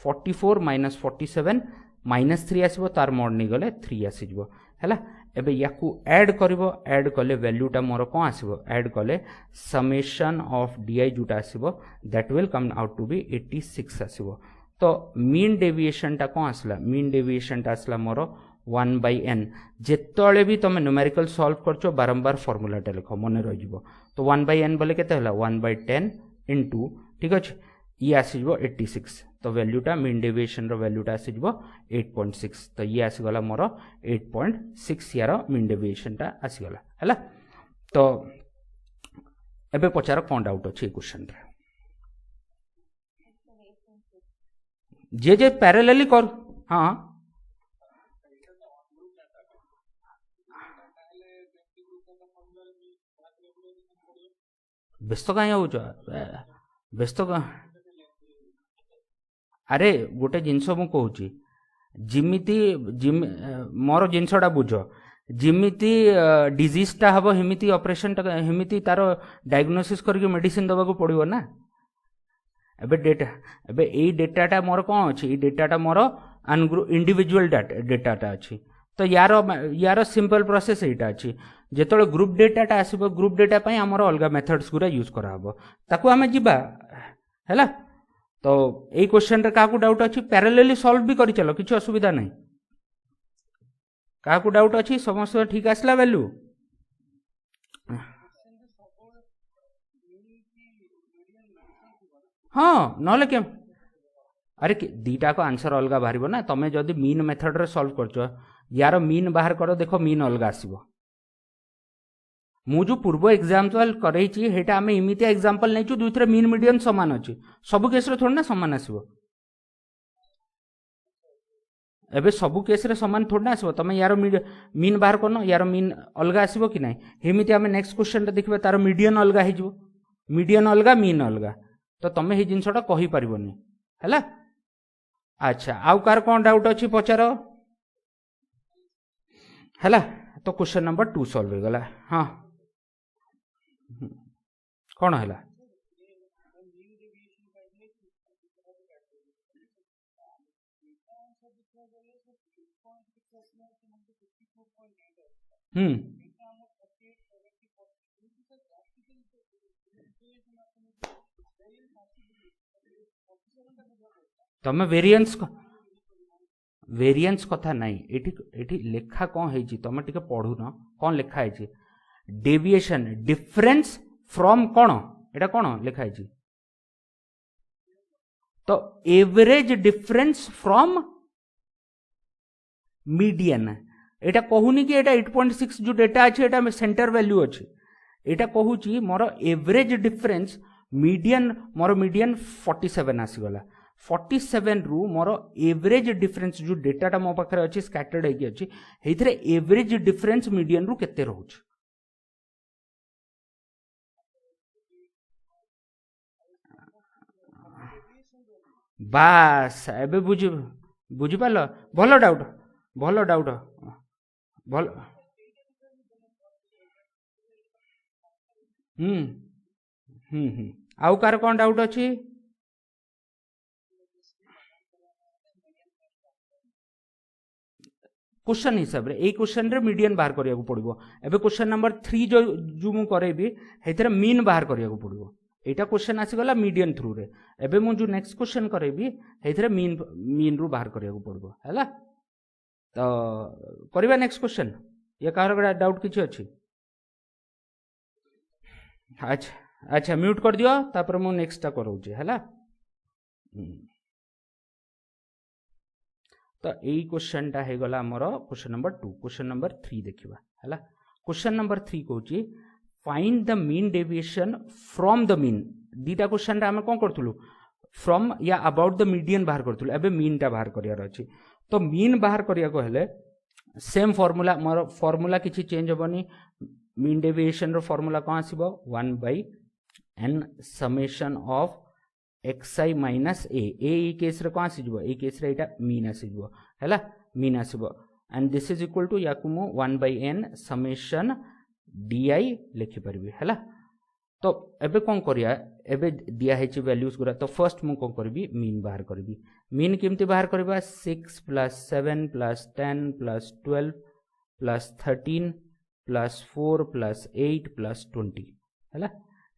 44 माइनस 47 माइनस 3 आसीबो तार मोड नि गले 3 आसीजिवो हैला एबे याकू ऐड करिवो ऐड कले वैल्यूटा मोर कोन आसीबो ऐड कले समेशन ऑफ डी जोटा आसीबो that will come out to be 86 आसीबो तो मीन डेविएशन टा कोन आसला मीन डेविएशन टा आसला मोर 1/n जेतले भी तुम न्यूमेरिकल सॉल्व करछो बारंबार फार्मूला टा लिखो मन रहि जिवो तो 1/n बोले केते हला 1/10 इनटू ठीक अछि ये आसीजबो 86 तो वैल्यूटा मीन डेविएशन रो वैल्यूटा आसीजबो 8.6 तो ये आसीगला मोर 8.6 यार मीन डेविएशन टा आसीगला हैला तो एबे पचार कोन डाउट अछि क्वेश्चन रे जे पैरेलली कर हां व्यस्त कहीं हो व्यस्त अरे गोटे जिनस मु कहूँ जिमिति मोर जिनसटा बुझ जिमिति डिजीजटा हम हिमिति ऑपरेशन हिमिति तार डायग्नोसिस करके मेडिसिन दबा को पड़ो ना एबे डेटा एबे ए डेटाटा मोर कौन अच्छी डेटाटा मोर इंडिविजुअल डेटाटा अच्छी तो यार सिंपल प्रोसेस एटा अच्छी जेतोले ग्रुप डेटाटा आसीबो ग्रुप डेटा पई हमर अलगा मेथड्स गुरा यूज करा हबो ताकू हमें जिबा हैला तो ए क्वेश्चन रे काकू डाउट अछि पैरेलली सॉल्व भी करि चलो किछ असुविधा नहीं काकू डाउट अछि समस्त ठीक आसला वैल्यू हाँ नले के अरे दीटा को आंसर अलग बाहर ना तमें जदि मीन मेथड रे सॉल्व करछो यार मीन बाहर करो देखो मीन अलग आसीबो मु जो पूर्व एग्जांपल करई छी हेटा हमें इमितिया एग्जांपल नै छु दुइथरे मीन मीडियन समान अछि सब केस रे थोड़ा ना समान आसीबो एबे सब केस रे समान थोड़ा ना आसीबो तमे यार मीन बाहर करनो यार मीन अलग आसीबो कि नै हेमिति हमें नेक्स्ट क्वेश्चन रे देखबे तार मीडियन अलग हिजबो मीडियन अलग मीन अलग तो तमे हे जिंसटा कहि परिबोनी हैला अच्छा आउ कार कोन डाउट अछि पचारो हैला तो क्वेश्चन नंबर 2 सॉल्व हो गला हां कौन है तमे वेरिएंस कथा नहीं एठी लेखा कौन है तमे टिके पढ़ू न कौन लेखा है डेविएशन डिफरेंस फ्रॉम कौन एटा कौन लिखा है तो एवरेज डिफरेंस फ्रॉम मीडियन एटा कहूनी कि एटा 8.6 जो डेटा अच्छे एटा सेंटर वैल्यू अच्छे एटा कहूची मोर एवरेज डिफरेंस मीडियन मोर मीडियन 47 आसीगला 47 रु मोर एवरेज डिफरेंस जो डेटाटा मो पाखरे अच्छे स्कैटर्ड है अच्छी हेथिरे एवरेज डिफरेंस मीडियन रु केते रहउछ बास एबे बुझी पाल भल डाउट भल आउ कार कौन डाउट अच्छी क्वेश्चन हिसाब रे ए क्वेश्चन रे मीडियन बाहर करिया को पड़िबो एबे क्वेश्चन नंबर 3 जो मु करेबी हेतरे मीन बाहर करिया को पड़िबो एटा क्वेश्चन आसी गला मीडियन थ्रू रे एबे मु जो नेक्स्ट क्वेश्चन करेबी हेतरे मीन रु बाहर करिया को पड़िबो हैला तो करबा नेक्स्ट क्वेश्चन ये कार डाउट किछि अछि अच्छा म्यूट कर दियो तापर मु नेक्स्ट ता करौ जे हैला तो यही क्वेश्चन टा है गला हमर क्वेश्चन नंबर 2 क्वेश्चन नंबर 3 देखिबा हैला क्वेश्चन नंबर 3 कहूची find the mean deviation from the mean दीटा क्वेश्चन रा हम कोन करथुलु फ्रॉम या अबाउट द मीडियन बाहर करथुलु एबे मीन टा बाहर करियार अछि तो मीन बाहर करिया को हेले सेम फार्मूला मोर फार्मूला किछि चेंज होबनी मीन डेविएशन रो फॉर्मूला कौन आसीबो 1/n summation of xi minus A case रे कौन आसीबो ए केस रे एटा मीन आसीबो हैला मीन आसीबो and this is equal to याकु मु 1/n समेशन di लिखि परबी हैला। तो एबे कौन करिया एबे दिया है वैल्यूज गुरा तो फर्स्ट मु कौन करबी मीन बाहर करबी मीन केमती बाहर करबा 6 + 7 + 10 + 12 + 13 + 4 + 8 + 20 हैला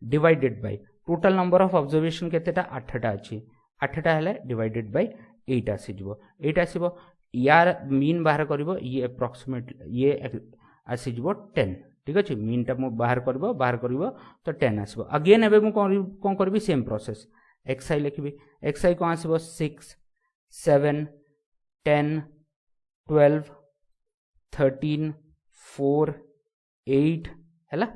divided by total number of observation केतेटा 8टा अछि 8टा हैले डिवाइडेड बाय 8 आसीजबो 8 आसीबो यार मीन बाहर करबो ये अप्रोक्सीमेट ये आसीजबो 10 ठीक अच्छे मीन टा मु बाहर करबो तो 10 आसीबो अगेन एबे मु कोन करबी सेम प्रोसेस xi लिखबी xi कोन आसीबो 6 7 10 12 13 4 8 हैला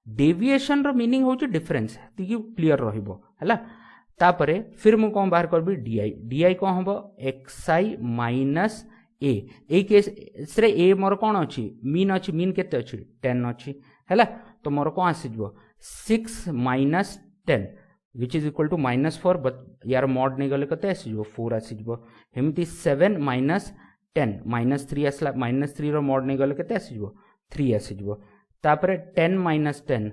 डेविएशन रो मीनिंग होची डिफरेंस तिकी क्लियर रहिबो हैला तापरे फिर मु कोन बाहर करबी di कोन हबो xi माइनस ए केस रे ए मोर कोन अछि मीन केते अछि 10 अछि हैला तो मोर कोन आसीजबो 6 minus 10 which is equal to -4 but यार मॉड नै गले कते आसीजबो 4 आसीजबो हेमती 7 माइनस 10 -3 आसला -3 रो मॉड नै गले कते आसीजबो 3 आसीजबो तापरे 10 माइनस 10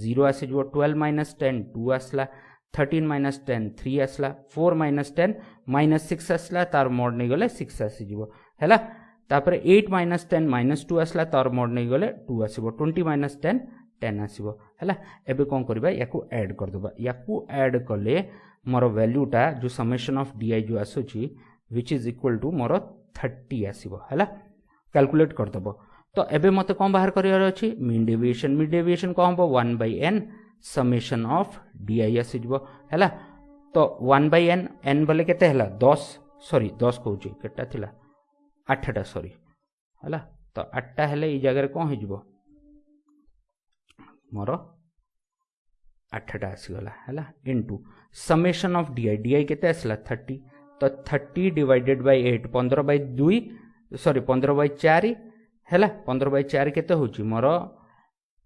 0 आसीजबो 12 माइनस 10 2 आसला 13 माइनस 10 3 आसला 4 माइनस 10 -6 आसला तार मॉड नै गले 6 आसीजबो हैला तापरे 8 माइनस 10 -2 आसला तार मॉड नै गले 2 आसीबो 20 माइनस 10 10 आसीबो हैला एबे कोन करबा याकू ऐड कर देबा याकू ऐड कले मोर वैल्यूटा जो समेशन ऑफ di जो आसुची व्हिच इज इक्वल टू मोर 30 आसीबो हैला कैलकुलेट कर देबो तो एबे मते कोन बाहर करियार अछि मीन डेविएशन कोन हबो 1/n समेशन ऑफ di आसीबो हैला तो 1/n n बोले केते हैला 10 सॉरी 10 कहूची केटा थिला 8टा सॉरी हैला तो 8टा हेले ई जगह रे कोन हे जिवो मोर 8टा आसी गला हैला इनटू समेशन ऑफ di केते आसला 30 तो 30 डिवाइडेड बाय 8 15/2 सॉरी 15/4 हैला 15/4 केते होची मोर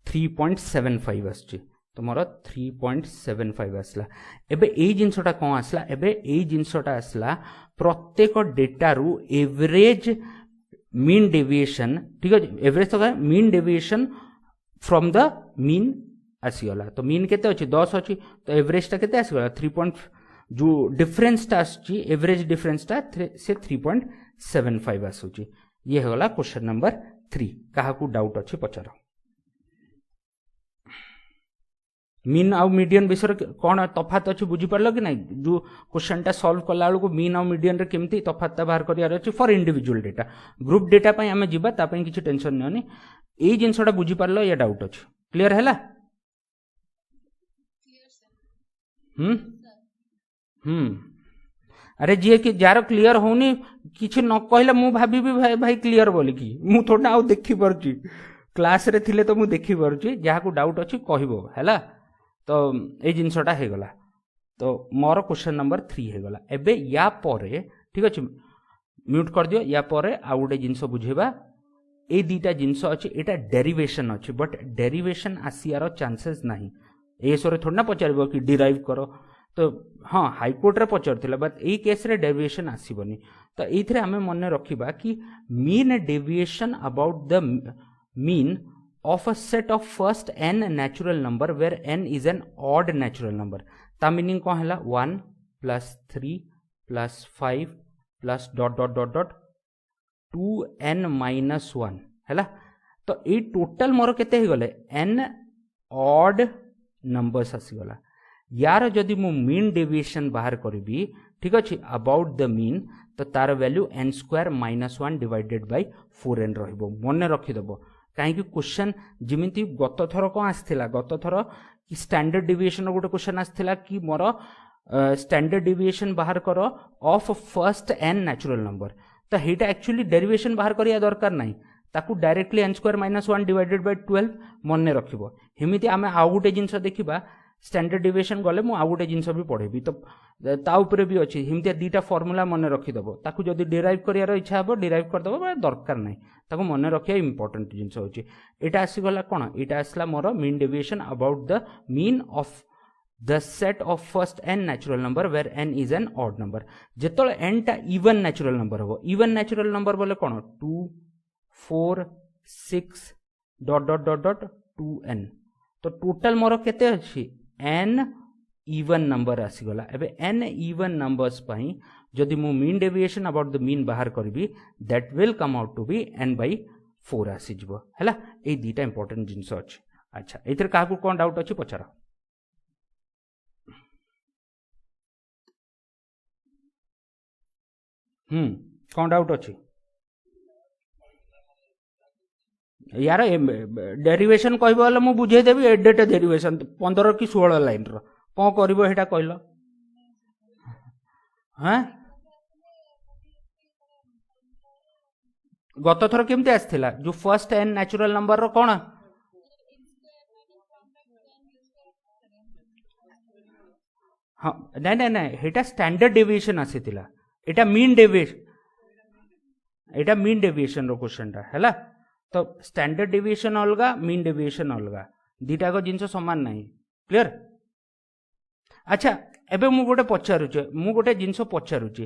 3.75 आछी तो मोर 3.75 आसला एबे ए जिंसटा कोन आसला एबे ए जिंसटा आसला प्रत्येक डेटा रु एवरेज मीन डेविएशन ठीक है एवरेज तो mean deviation from the mean आसीगला तो मीन केते अछि 10 अछि तो एवरेज ता केते आसीगला 3. जो डिफरेंस ता अछि एवरेज डिफरेंस ता से 3.75 आसुची ये होला क्वेश्चन नंबर 3 काहा को डाउट अछि पचारो मीन आउ मीडियन विषय कौन तफात अच्छी बुझी पार कि ना जो क्वेश्चन टा सॉल्व कला बेलू मीन आउ मीडियन रे केमती तफात बाहर करियार अछि for individual data group data पई आमे जिबा ता पई किछि टेंशन ननी ए जिंसटा बुझी पारलो या डाउट अछि क्लियर हैला अरे जी कि जार क्लियर होनी किछि न कहले मु भाबी भी भाई क्लियर बोली कि मु थोड़ा आउ देखि परछि क्लास रे थिले तो मु देखि परछि जहा को डाउट अछि कहबो हैला तो ए जिनसटा हे गला तो मोर क्वेश्चन नंबर 3 हे गला एबे या परे ठीक अछि म्यूट कर दियो या परे आ गुटे जिंस बुझेबा ए दीटा जिंस अछि एटा डेरिवेशन अछि बट डेरिवेशन आसियार चांसेस नाही ए सोरे थोड़ा पचारबो कि डिराइव करो तो हाँ हाईकोर्ट रे पचारथिला बट ए केस रे डेविएशन आसीबनी तो एथरे हमें मन रखिबा कि mean deviation about the mean of a set of first n natural number where n is an odd natural number ता मीनिंग कौन हैला 1 + 3 + 5 + ... 2n - 1 हैला तो ए टोटल मोर केते हे गले n odd numbers आसी गला यार जदि मु मीन डेविएशन बाहर करबी ठीक अछि अबाउट द मीन तो तार value n² - 1 divided by 4n रहइबो मने रखि देबो कहीं क्वेश्चन जिमिति गत थर कौन आसला गत थर कि स्टैंडर्ड डिविएशन गोटे क्वेश्चन आसला कि मोर स्टैंडर्ड डिविएशन बाहर कर of first n natural number तो हेटा एक्चुअली डेरिवेशन बाहर करिया दरकार नाही ताकू डायरेक्टली n² - 1 डिवाइडेड बाय 12 मने रखिबो हेमिति आमे आ गोटे जिंस देखिबा स्टैंडर्ड डेविएशन गले मु आउ गोटे जिनस भी पढ़ेबी तो ता ऊपर भी अच्छी हिमतिया दीटा फॉर्मूला मन रखिदेव ताकू जदि डिराइव करार इच्छा हे डिराइव करदेव दरकार ना ताकू मन रखा इंपोर्टेंट जिनस होची एटा आसीगला कौन एटा आसला मोर mean deviation about the mean of the set of first n natural number where n is an odd number जेतोले n टा इवन नेचुरल नंबर हो इवन नेचुरल नंबर बोले कौन 2 4 6 dot dot dot dot 2n तो total मोर केते अछि n even number आसीगला एबे n even numbers पई जदि मु mean deviation about the mean बाहर करबी that will come out to be n/4 आसी जिवो हैला ए दीटा इंपोर्टेंट जिंस अछि अच्छा एथर काहकु कोन डाउट अछि पछारा कौन डाउट अच्छी यार डेरिवेशन कहबो मु बुझे देबी एडेट डेरिवेशन 15 कि 16 लाइन रो कौन करिवो हेटा कहलो हाँ गत थर केमती आसथिला जो फर्स्ट n नेचुरल नंबर रो कौन हाँ नहीं नहीं नहीं हेटा स्टैंडर्ड डेविएशन आसीथिला एटा मीन डेविएशन रो क्वेश्चन टा हैला तो स्टैंडर्ड डेविएशन अलगा मीन डेविएशन अलगा दीटा को जिनस समान नहीं क्लियर अच्छा एबे मु गोटे जिनस पचारुचे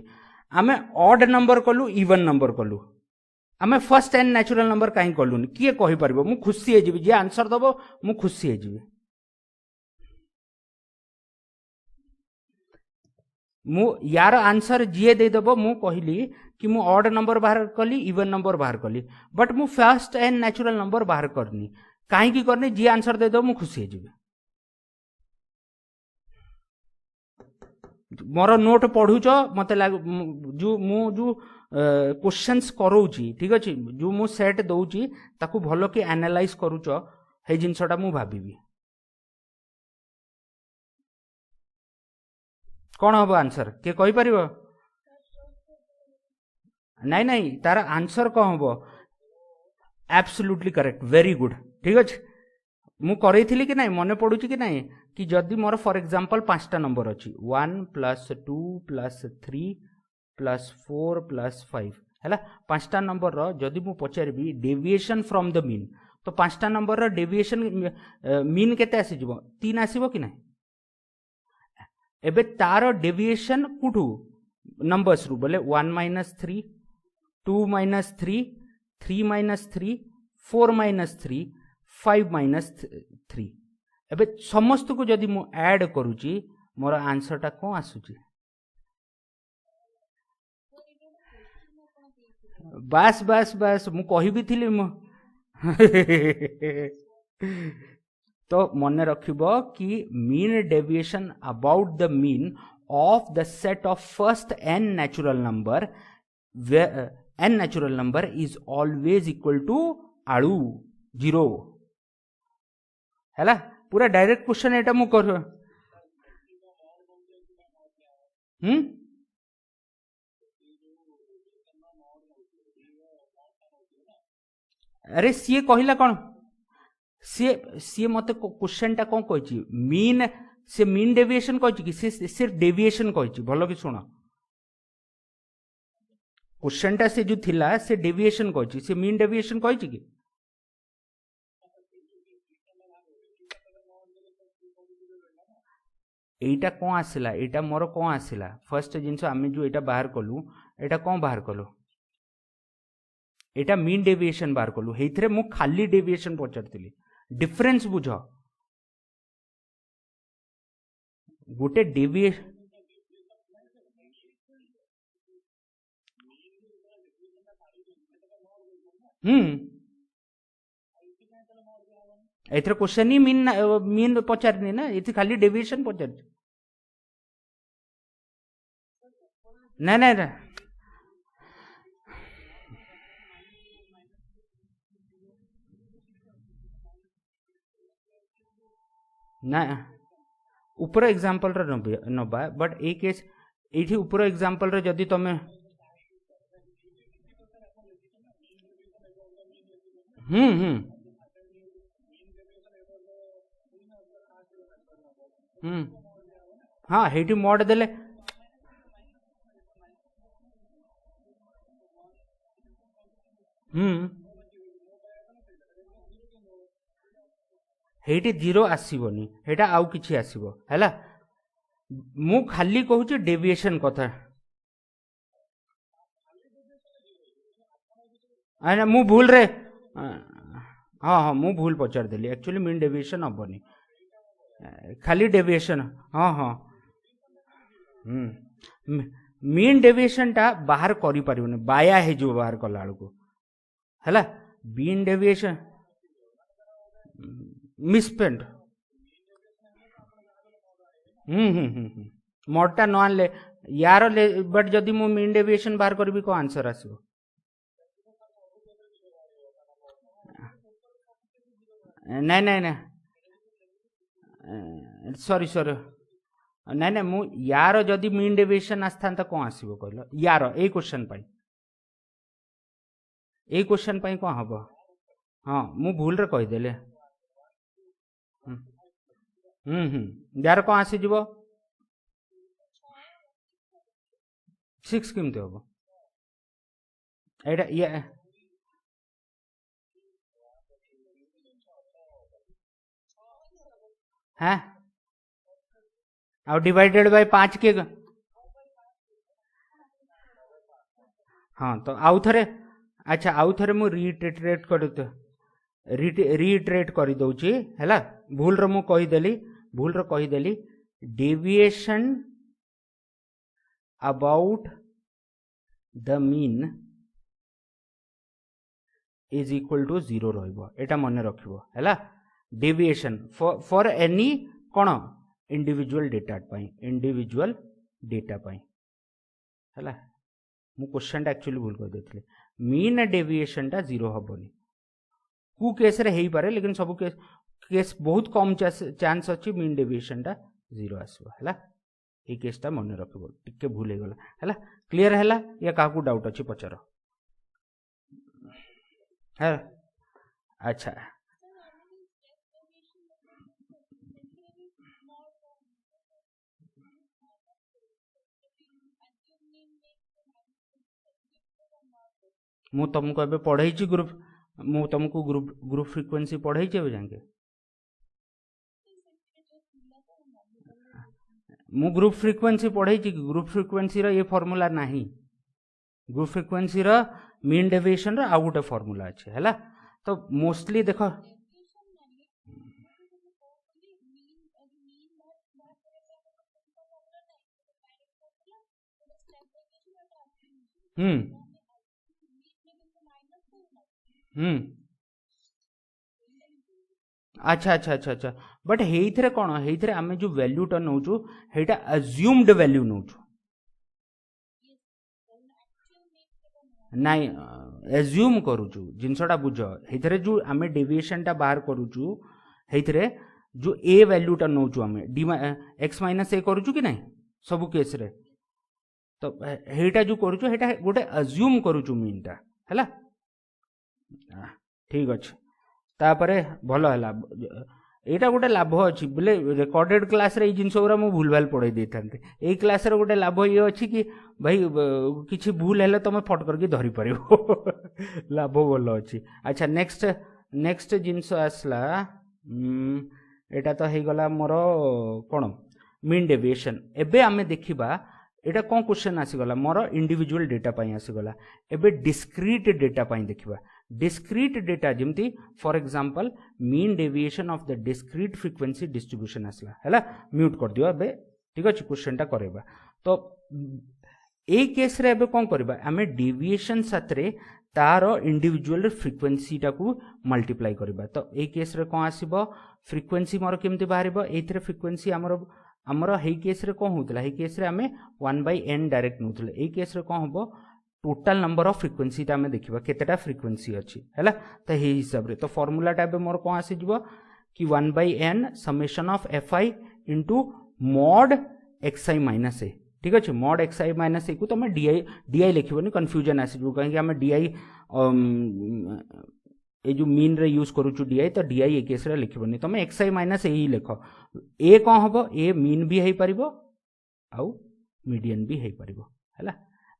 आमे ऑड नंबर कलु इवन नंबर कलु आमे फर्स्ट n नेचुरल नंबर काई कलुनी किए कहि परबो मु खुशी हे जिवि जे आंसर दबो मु खुशी हे जिवि मु यार आंसर जी दे दबो मु कहली कि मु ऑड नंबर बाहर कली इवन नंबर बाहर कली बट मु फर्स्ट n नेचुरल नंबर बाहर करनी काहे की करनी जी आंसर दे दबो मु खुशी हे जिवि मोर नोट पढ़ुच मते जो क्वेश्चंस करोची ठीक अछि जो मु सेट दउची ताकू भलो कि एनालाइज करूच हे जिंसटा मु भाबिबी कौन हम आंसर किए कहि परिबो नहीं नहीं तार आंसर कौन हम एब्सोल्युटली करेक्ट वेरी गुड ठीक अछि मु करैथिली कि नहीं मने पड़ुची कि नहीं कि जदि मोर फॉर एग्जांपल 5टा नंबर अछि 1 + 2 + 3 + 4 + 5 हैला 5टा नंबर रो जदि मु पचारबी डेविएशन फ्रॉम द मीन तो 5टा नंबर रो डेविएशन मीन केते आसी जिवो 3 आसीबो कि नहीं एबे तार डेविएशन कुठू नंबर्स रु बोले 1 - 3 2 - 3 3 - 3 4 - 3 5 - 3 एबे समस्त को जदि मु ऐड करूची मोर आंसर टा को आसुची बस बस बस मु कहि भी थिली मु तो मन रखिबो कि mean deviation about the mean of the set of first n natural number n natural number is always equal to आलू 0 हैला पूरा डायरेक्ट क्वेश्चन एटा मु कर अरे सी कहला कौन सी मते क्वेश्चन टा कौन कहि मीन से मीन डेविएशन कहि कि से डेविएशन कहि भलो कि सुनो क्वेश्चन टा से जो थिला से डेविएशन कहि से मीन डेविएशन कहि कि एटा कौन आसिला एटा मोर कौन आसिला फर्स्ट जिनस आमे जो एटा बाहर कलु एटा कौन बाहर कलु एटा मीन डेविएशन बाहर कलु हेइथरे मु खाली डेविएशन पचारतिली डिफरेंस बुझ गोटे डेविएशन एथरे क्वेश्चन ही मीन पचारनी ना ये खाली डेविएशन पचार ना ना ना ना ऊपर एग्जांपल रे नबा बट ए केस एठी ऊपर एग्जांपल रे जदी तमे हाँ हेटी मॉड देले हेटी जीरो आसबनी हेटा आउ किछि आसीबो हैला मु खाली कहूची डेविएशन कथा आना मु भूल रे हाँ हाँ मु भूल पचार देली एक्चुअली मीन डेविएशन हबनी खाली डेविएशन हाँ हाँ मीन डेविएशन टा बाहर करि परिबनी बाया हे जो बाहर कला को हैला मीन डेविएशन मिसपेंड मोडटा न आनले यार बट जदि मु मीन डेविएशन बाहर करबी को आंसर आसीबो नहीं नहीं नहीं सॉरी सॉरी नहीं नहीं मु यार जदि मीन डेविएशन आस्थांता कौन आसीबो कहलो यार ए क्वेश्चन पाई ए क्वेश्चन पाई कौन हबो हाँ मु भूल रे कहि देले यार कौन आसी जीवो 6 केमते हबो एटा ये हाँ और डिवाइडेड बाय 5 के हाँ तो आउ थरे अच्छा आउ थरे मु रीइटरेट कर दउची हैला भूल रो मु कहि देली deviation about the mean is equal to 0 रहइबो एटा मने रखिबो हैला डेविएशन फॉर एनी कोन इंडिविजुअल डेटा पाई हैला मु क्वेश्चन एक्चुअली भूल कर देथिले मीन डेविएशन टा 0 हबोनी कु केस रे हेई पारे लेकिन सब केस बहुत कम चांस अछि मीन डेविएशन टा 0 आसबो हैला ए केस टा मने रखिबो टिके भूल हे गला हैला क्लियर हैला या काकू डाउट अछि पचारो है अच्छा मु तुमको एबे पढ़ाई ग्रुप मु तुमको ग्रुप फ्रीक्वेंसी पढ़ाई एबे जाके मु ग्रुप फ्रीक्वेंसी पढ़ाई ग्रुप फ्रीक्वेंसी रो ये फार्मूला नाही ग्रुप फ्रीक्वेंसी रो मीन डेविएशन रो आ गोटे फार्मूला अछि हैला तो मोस्टली देखो अच्छा अच्छा अच्छा अच्छा बट हेइथरे कोन हेइथरे आमे जो वैल्यू टा नउचू हेटा अज्यूम्ड वैल्यू नउचू नाइ एज्यूम करूचू जिनसटा बुझ हेइथरे जो आमे डेविएशन टा बाहर करूचू हेइथरे जो ए वैल्यू टा नउचू आमे x माइनस ए करूचू कि नहीं सब केस रे तो हेटा जो करूचू हेटा गोटे अज्यूम करूचू मीन टा हैला ठीक अच्छे तापरे भल है एटा गोटे लाभ अच्छी बोले रिकॉर्डेड क्लास रे जिनस गुरा मु भूल भाल पढ़ाई दे था ए क्लास रे गोटे लाभ ये अच्छी कि भाई किसी भूल है तुम फट करके धरी पार लाभ भल अच्छी अच्छा नेक्स्ट जिनस आसला एटा तो हो गला मोर कौन मीन डेविएशन एबे आमे देखिबा एटा कौन क्वेश्चन आसीगला मोर इंडिविजुअल डेटा पाई आसीगला एबे डिस्क्रीट डेटा पाई देखिबा डिस्क्रीट डेटा जमती for example mean deviation of the discrete frequency distribution आसला हैला म्यूट कर दियो एबे ठीक अछि क्वेश्चन टा करेबा तो ए केस रे एबे कोन करबा हमें डेविएशन साथरे तारो इंडिविजुअल फ्रीक्वेंसी टा को मल्टीप्लाई करबा तो ए केस रे कोन आसीबो फ्रीक्वेंसी मोर केमती बाहरिबो एथरे फ्रीक्वेंसी हमर हे केस रे कोन होतला हे केस रे हमें 1/n डायरेक्ट नउतले ए केस रे कोन होबो टोटल नंबर ऑफ फ्रीक्वेंसी टा हमें देखिबा केतेटा फ्रीक्वेंसी अछि हैला त हे हिसाब रे तो फार्मूला टा बे मोर कोन आसी जिवो कि 1/n summation of fi into mod xi minus a ठीक अछि mod xi माइनस ए को तमे di लिखिबोनी कंफ्यूजन आसी जिवो कहि कि हमें di ए जो मीन रे यूज करूछु डी तो डी ए केस रे लिखबनी तुम एक्स आई माइनस ए लिख ए कौन हम ए मीन भी हो पार आउ मीडियन भी हो पार है।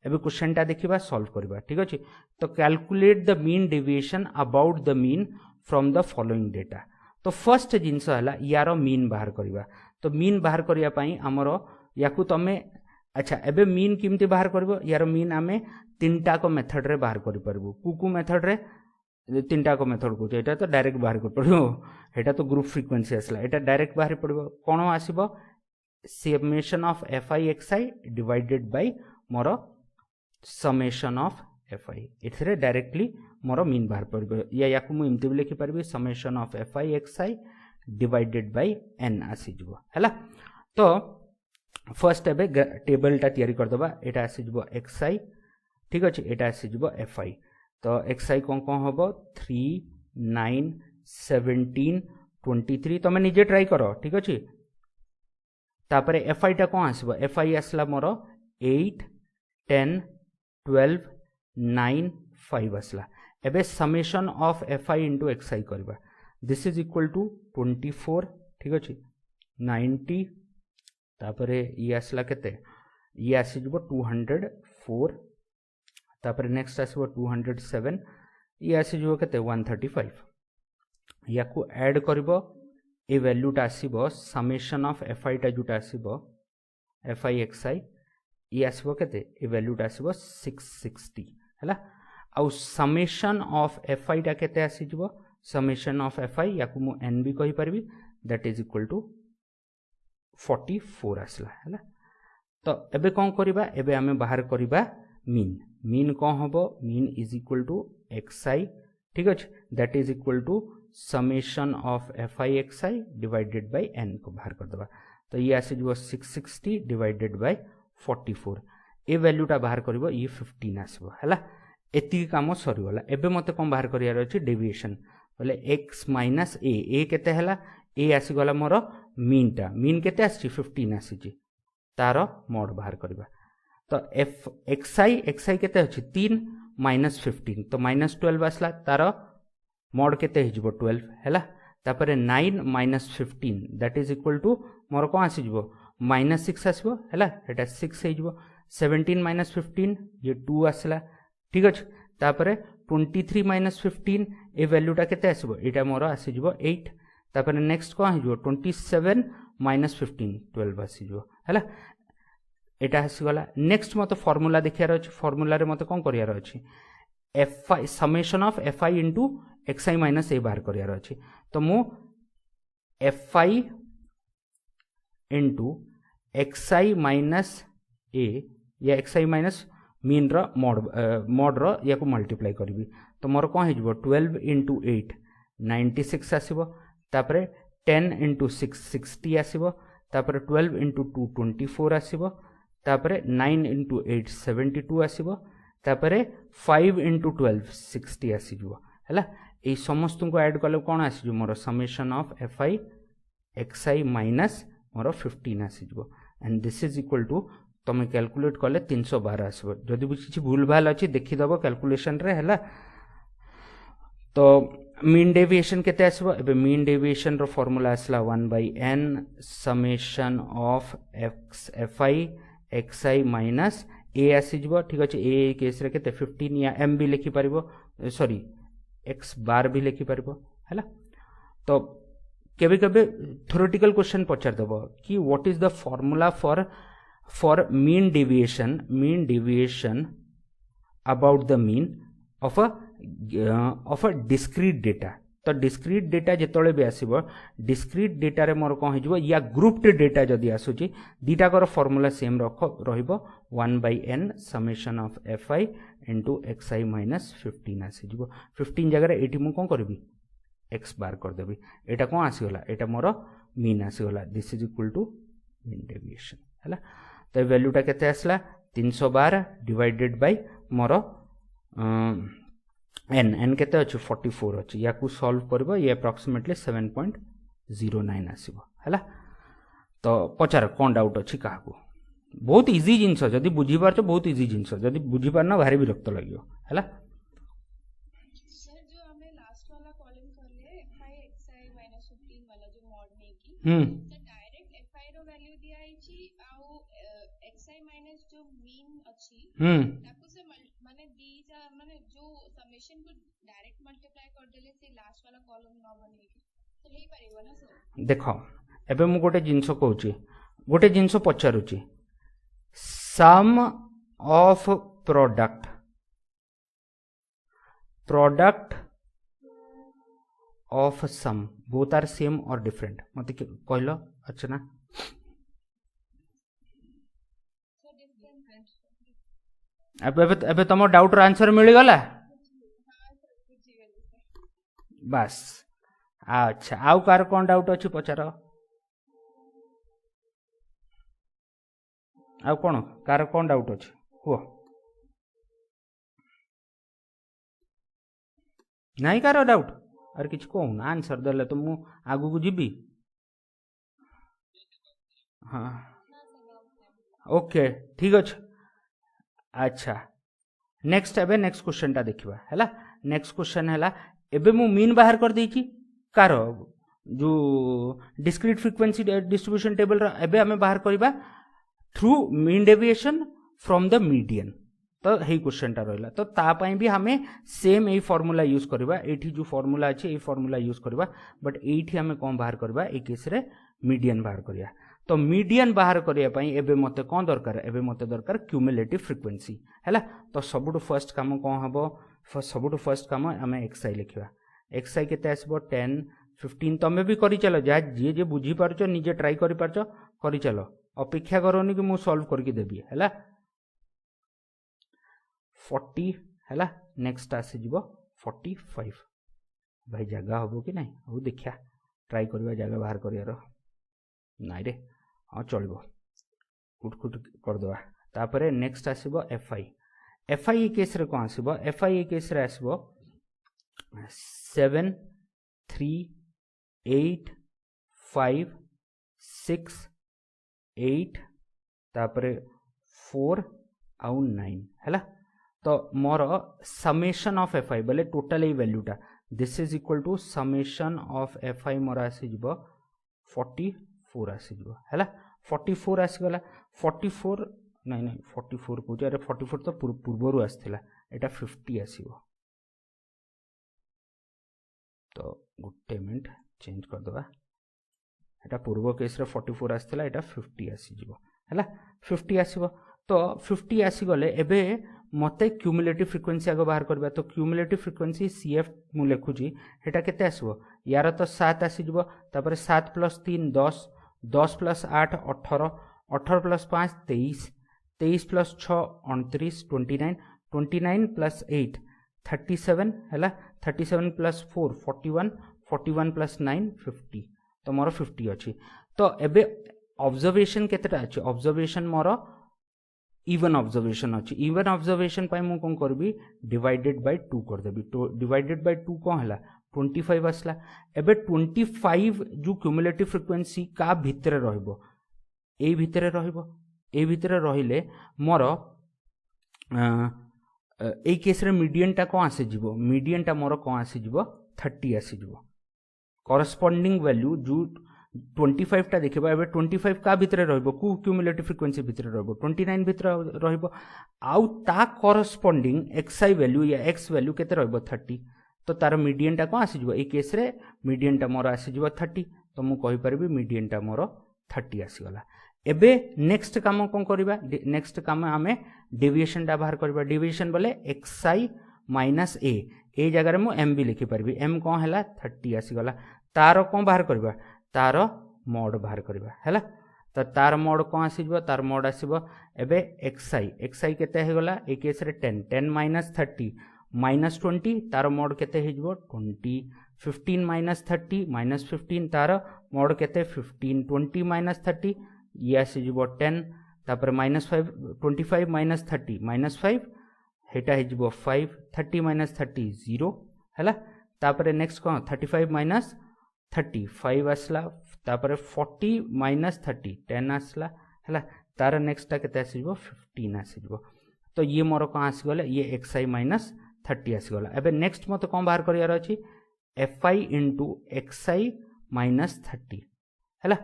एबे क्वेश्चन टा देखिबा सॉल्व करबा ठीक अछि। तो calculate the mean deviation about the mean from the following data. तो फर्स्ट जिनस हला यार मीन बाहर करबा। तो मीन बाहर करिया पई हमर याकू तमे अच्छा एबे मीन किमती बाहर करबो यार मीन आमे तीनटा को मेथड रे बाहर करि परबो कुकू मेथड रे तीनटा को मेथड को एटा तो डायरेक्ट बाहर कर पड़ो एटा तो ग्रुप फ्रीक्वेंसी आसला एटा डायरेक्ट बाहर पड़ो कोन आसीबो summation of f i x i divided by मोर समेशन ऑफ एफ आई एथरे डायरेक्टली मोर मीन बाहर पड़ो या याकू मु इमति लिखि परबी summation of f i x i divided by n आसी जबो हैला। तो फर्स्ट एबे टेबल टा तयारी कर दबा एटा आसी जबो एक्स आई ठीक अछि एटा आसी जबो एफ आई। तो एक्स आई कौन कौन हम 3 9 17 23 तुम निजे ट्राई करो ठीक अच्छे। तापर एफ आई टा कौन आसब एफ आई आसला मोर 8 10 12 9 5 आसला। एबे summation of f i into x i करबा दिस इज इक्वल टू 24 ठीक अच्छे 90 तापर ये आसला केते ये आसी जबो 204 तापर नेक्स्ट आसबो 207 ये आसी जो केते 135 याकू ऐड करबो ए वैल्यूटा आसीबो समेशन ऑफ एफ आई टा जोटा आसीबो एफ आई एक्स आई ये आसीबो केते ए वैल्यूटा आसीबो 660 हैला। आउ समेशन ऑफ एफ आई टा केते आसी जबो समेशन ऑफ एफ आई याकू मु एन भी कहि परबी दैट इज इक्वल टू 44 आसला हैला। तो एबे कोन करबा एबे हमें बाहर करबा मीन मीन कौन हम mean is equal to x i ठीक अच्छे that is equal to summation of f i x i divided by n को बाहर कर दबा। तो ये आसी जो 660 डिवाइडेड बाय 44 ए वैल्यूटा बाहर करिवो ये 15 आसबो हैला। एति काम सरीगला एबे मते कोन बाहर करियार अछि डेविएशन बोले x माइनस ए केते हैला ए आसी गला मोर मीन केते आसी 15 आसी तार मोड बाहर करबा। तो एफ एक्स आई केते अछि 3 माइनस 15 तो माइनस 12 आसला तार मोड केते हिजबो 12 हैला। तापर 9 minus 15 that is equal to मोर कोन आसी जबो माइनस 6 आसबो हैला एटा 6 हिजबो 17 माइनस 15 ये 2 आसला ठीक अछि। तापर 23 माइनस 15 ए वैल्यूटा केते आसबो एटा मोर आसी जबो 8 तापर नेक्स्ट कोन हिजबो 27 माइनस 15 12 आसी जबो हैला एटा आसीगला। नेक्स्ट मत फॉर्मूला देखियार अछि फॉर्मूला रे मत कोन करियार अछि f i summation of f i into x i minus a बाहर करियार अछि। तो मु f i into x i minus a या एक्स आई माइनस मीन रो मोड रो या को मल्टीप्लाई करबी तो मोर कोन हिजबो 12 इंटू 8 96 आसीबो तापर 10 इंटू 6 60 आसीबो तापर 12 इंटू 2 24 आसीबो तापर 9 इंटू 8 72 आसीबो तापर 5 इंटू 12 60 आसीबो हैला। ए समस्त को ऐड कले कोन आसीजो मोर summation of f i x i minus मोर 15 आसीजो and this is equal to तुम कैलकुलेट कले 312 आसीबो। जदि भी किछि भूल भाल अछि देखि दबो कैलकुलेशन रे हैला। तो मीन डेविएशन केते आसीबो एबे मीन डेविएशन रो फार्मूला आसला 1/n summation of x f i x i minus a आसीजबो ठीक अछि। ए केस रे केते 15 या m भी लिखि परिबो सॉरी x बार भी लिखि परिबो हैला। तो केबे केबे थ्योरेटिकल क्वेश्चन पचार दबो कि what is the formula for mean deviation about the mean of a discrete data. तो डिस्क्रीट डेटा जेतोले भी आसीबो डिस्क्रीट डेटा रे मोर कोन हिजबो या ग्रुप्ड डेटा जदि आसुची दीटा कर फार्मूला सेम रहिबो 1/n summation of f i into x i minus 15 आसीजबो 15 जगह रे एटी मु कोन करबी x बार कर देबी एटा कोन आसीगला एटा मोर मीन आसीगला this is equal to mean deviation हैला। तो वैल्यूटा केते आसला 312 डिवाइडेड बाय मोर n केते अछि 44 अछि याकू सॉल्व करबो ये अप्रोक्सीमेटली 7.09 आसीबो हैला। तो पचार कोन डाउट अछि काहको बहुत इजी जिंस जदि बुझी पारछ बहुत इजी जिंस जदि बुझी पारना भारी विरक्त लागियो हैला। सर जो हमें लास्ट डायरेक्ट एफआई रो वैल्यू दिया आइची आउ एक्सआई माइनस जो मीन अछि ताको से माने दी जा माने जो समेशन को डायरेक्ट मल्टीप्लाई कर देले से लास्ट वाला कॉलम न बने तो हेई परिबो ना सर। देखो एबे मु गोटे जिंस कहूची गोटे जिंस पचारुची sum of product product of sum both are same और डिफरेंट मत कहलो अच्छा ना एबे तुम डाउट आंसर मिल गला बस अच्छा आउ कार कौन डाउट अच्छी पचार आउ कौन कार कौन डाउट अच्छी कुह नहीं कार डाउट अरे किसी कहून आंसर देले तो मु आगु को जीबी हाँ ओके ठीक अच्छे अच्छा नेक्स्ट एबे नेक्स्ट क्वेश्चन टा देखिबा हैला नेक्स्ट क्वेश्चन हैला एबे मु मीन बाहर कर देछि कार जो डिस्क्रीट फ्रीक्वेंसी डिस्ट्रीब्यूशन टेबल रा एबे हमें बाहर करबा through mean deviation from the median तो हे क्वेश्चन टा रहला तो ता पई भी हमें सेम ए फार्मूला यूज करबा एठी जो फार्मूला अछि ए फार्मूला यूज करबा बट एठी हमें कोन बाहर करबा ए केस रे मीडियन बाहर करिया तो मीडियन बाहर करिया पई एबे मते कोन दरकार एबे मते दरकार क्यूमुलेटिव फ्रीक्वेंसी हैला तो सबुटो फर्स्ट काम कोन हबो सबुटो फर्स्ट काम हमें एक्सआई लिखिबा एक्सआई केते आसबो 10 15 तमे भी करि चलो जा जे जे बुझी पारछो निजे ट्राई करि पारछो करि चलो अपेक्षा करोनी कि मु सॉल्व करके देबी हैला 40 हैला नेक्स्ट आसी जिवो 45 भाई जगह हबो कि नहीं हो देखिया ट्राई करबा जगह बाहर करियारो नाइ रे हां चलबो कुट कुट कर दवा तापरे नेक्स्ट आसीबो एफआई एफआई केस रे कोन आसीबो एफआई केस रे आसीबो 7 3 8 5 6 8 तापरे 4 आउ 9 हैला तो मोर समेशन ऑफ एफआई बोले टोटल ए वैल्यूटा this is equal to summation of f i मोर आसी जिवो 44 आसी जिवो हैला 44 आसी गला 44 नहीं नहीं 44 को अरे 44 तो पूर्वरु आस्थिला एटा 50 आसीबो तो गुटे मिनट चेंज कर दवा एटा पूर्व केस रे 44 आस्थिला एटा 50 आसी जिवो हैला 50 आसीबो तो 50 आसी गले एबे मते क्यूमुलेटिव फ्रीक्वेंसी आगो बाहर करबा तो क्यूमुलेटिव फ्रीक्वेंसी सीएफ मु लेखुची हेटा केते आसीबो यार तो 7 आसी जिवो तापर 7 + 3 10 10 + 8 18 18 + 5 23 23 + 6 29 29 29 + 8 37 हैला 37 + 4 41 41 + 9 50 तो मोर 50 अछि तो एबे ऑब्जर्वेशन केतेटा अछि ऑब्जर्वेशन मोर इवन ऑब्जर्वेशन अछि इवन ऑब्जर्वेशन पाई मु कोन करबी डिवाइडेड बाय 2 कर देबी तो डिवाइडेड बाय 2 कोन हला 25 आसला एबे 25 जो क्यूमुलेटिव फ्रीक्वेंसी का भितरे रहइबो ए भितरे रहिले मोर ए केस रे मीडियन टा कोन आसे जिवो मीडियन टा मोर कोन आसे जिवो 30 आसे जिवो कॉरस्पॉन्डिंग वैल्यू जो 25 टा देखिबा एबे 25 का भितरे रहइबो कु क्यूमुलेटिव फ्रीक्वेंसी भितरे रहइबो 29 भितरे रहइबो आउ ता कॉरस्पॉन्डिंग xi वैल्यू या x वैल्यू केते रहइबो 30 तो तार मीडियन टा कोन आसी जिवो ए केस रे मीडियन टा मोर आसी जिवो 30 तो मु कहि परबी मीडियन टा मोर 30 आसी गला एबे नेक्स्ट काम कोन करबा नेक्स्ट काम हमें डेविएशन टा बाहर करबा डेविएशन बोले xi - a ए जगह मु m भी लिखि परबी m कोन हला 30 आसी गला तार कोन बाहर करबा तार मोड बाहर करबा हैला तो तार मोड कोन आसीबो तार मोड आसीबो एबे xi केते हे गला ए केस रे 10 10 - 30 -20 तार मोड केते हे जिवो 20 15 - 30 -15 तार मोड केते 15 20 - 30 ये आसी जिवो 10 तापर -5 25 - 30 -5 हेटा हे जिवो 5 30 - 30 0 हैला तापर नेक्स्ट कोन 35 - 30 5 आसला तापर 40 - 30 10 आसला हैला तार नेक्स्ट ता केते आसीबो 15 आसीबो तो ये मोर कोन आसी गले ये xi - 30 आसी गला एबे नेक्स्ट मते कोन बाहर करियार अछि fi * xi - 30 है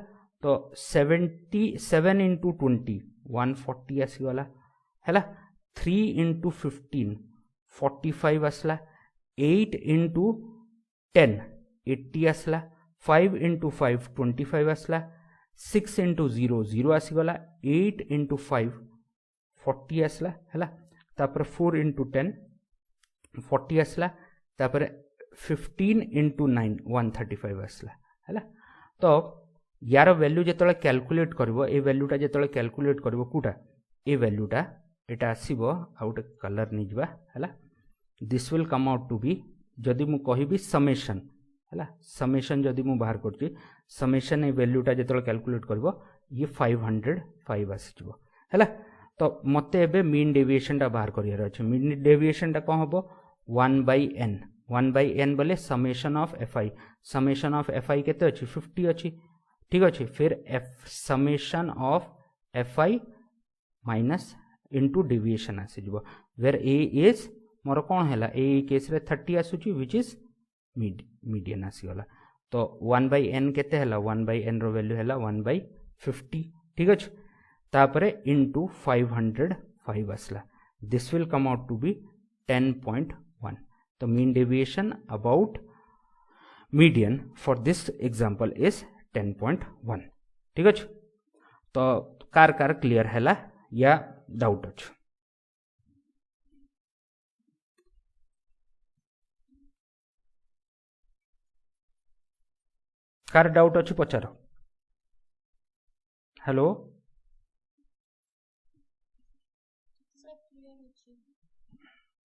तो 77 इंटू 20 140 आसीगला है 3 इंटू 15 45 आसला 8 इंटू 10 80 आसला 5 इंटू 5 25 आसला 6 इंटू 0 0 आसीगला 8 इंटू 5 40 आसला है तापर 4 इंटू 10 40 आसला तापर 15 इंटू 9 135 आसला है तो यार वैल्यू जो कैलकुलेट करबो ए वैल्यूटा जो कैलकुलेट करबो कोटा ए वैल्यूटा एटा आसीबो आउट कलर नहीं जबा है this will come out to be जदि मु कहिबी समेशन है समेशन जदि मु बाहर करछि समेशन ए वैल्यूटा जो कैलकुलेट करबो ये 505 आसीजबो है तो मते एबे मीन डेविएशन टा बाहर करियार अछि मीन डेविएशन टा कोन हबो 1/n बोले समेशन ऑफ fi केते अछि 50 अछि ठीक अछि फिर summation of fi minus into deviation आसीजबो वेयर a इज मोर कोन हैला a केस रे 30 आसुची व्हिच इज मीडियन आसीगला तो 1/n केते हैला 1/n रो वैल्यू हैला 1/50 ठीक अछि तापरे इनटू 505 आसला this will come out to be 10.1 तो mean deviation about median for this example is 10.1 ठीक अछि तो कार क्लियर हैला या डाउट अछि कार डाउट अछि पचार हेलो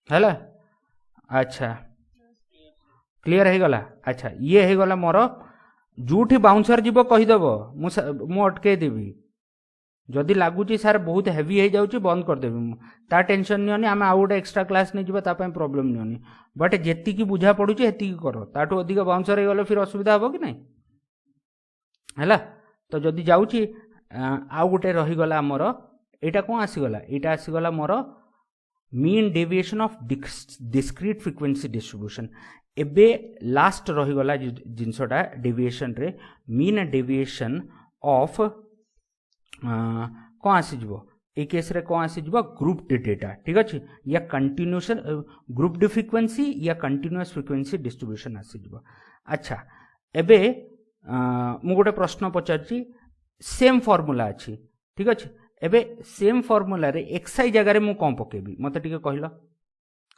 हैला अच्छा क्लियर है गला अच्छा ये है गला मोर जूठी बाउंसर जीव कहीदेव मु अटके देवी जदि लगुच सर बहुत हेवी हो जाऊँ बंद करदेवी ता टेंशन नियोनी आम आउ गोटे एक्सट्रा क्लास नहीं जावा प्रॉब्लम नियोनी बट जी बुझा पड़ू हेती कर ताठू अधिक बाउंसर हो गले फिर असुविधा हम कि नहीं है तो जदि जाऊँगी आउ गोटे रहीगला आमर यहाँ कौन आसीगला यहाँ आसीगला मोर mean deviation of discrete frequency distribution एबे लास्ट रहीगला जिनसटा डेविएशन रे मीन डेविएशन ऑफ कौन आसीजबो ए केस रे कौन आसीजबो ग्रुप डेटा ठीक अछि या कंटिन्यूएशन ग्रुप डी फ्रिक्वेंसी या कंटिन्यूअस फ्रिक्वेंसी डिस्ट्रीब्यूशन आसीजबो अच्छा एबे मु गोटे प्रश्न पचारछि सेम फॉर्मूला अछि ठीक अछि एबे सेम फॉर्मूला रे एक्सआई जगह रे मु कोन पकेबी मते टिके कहिलो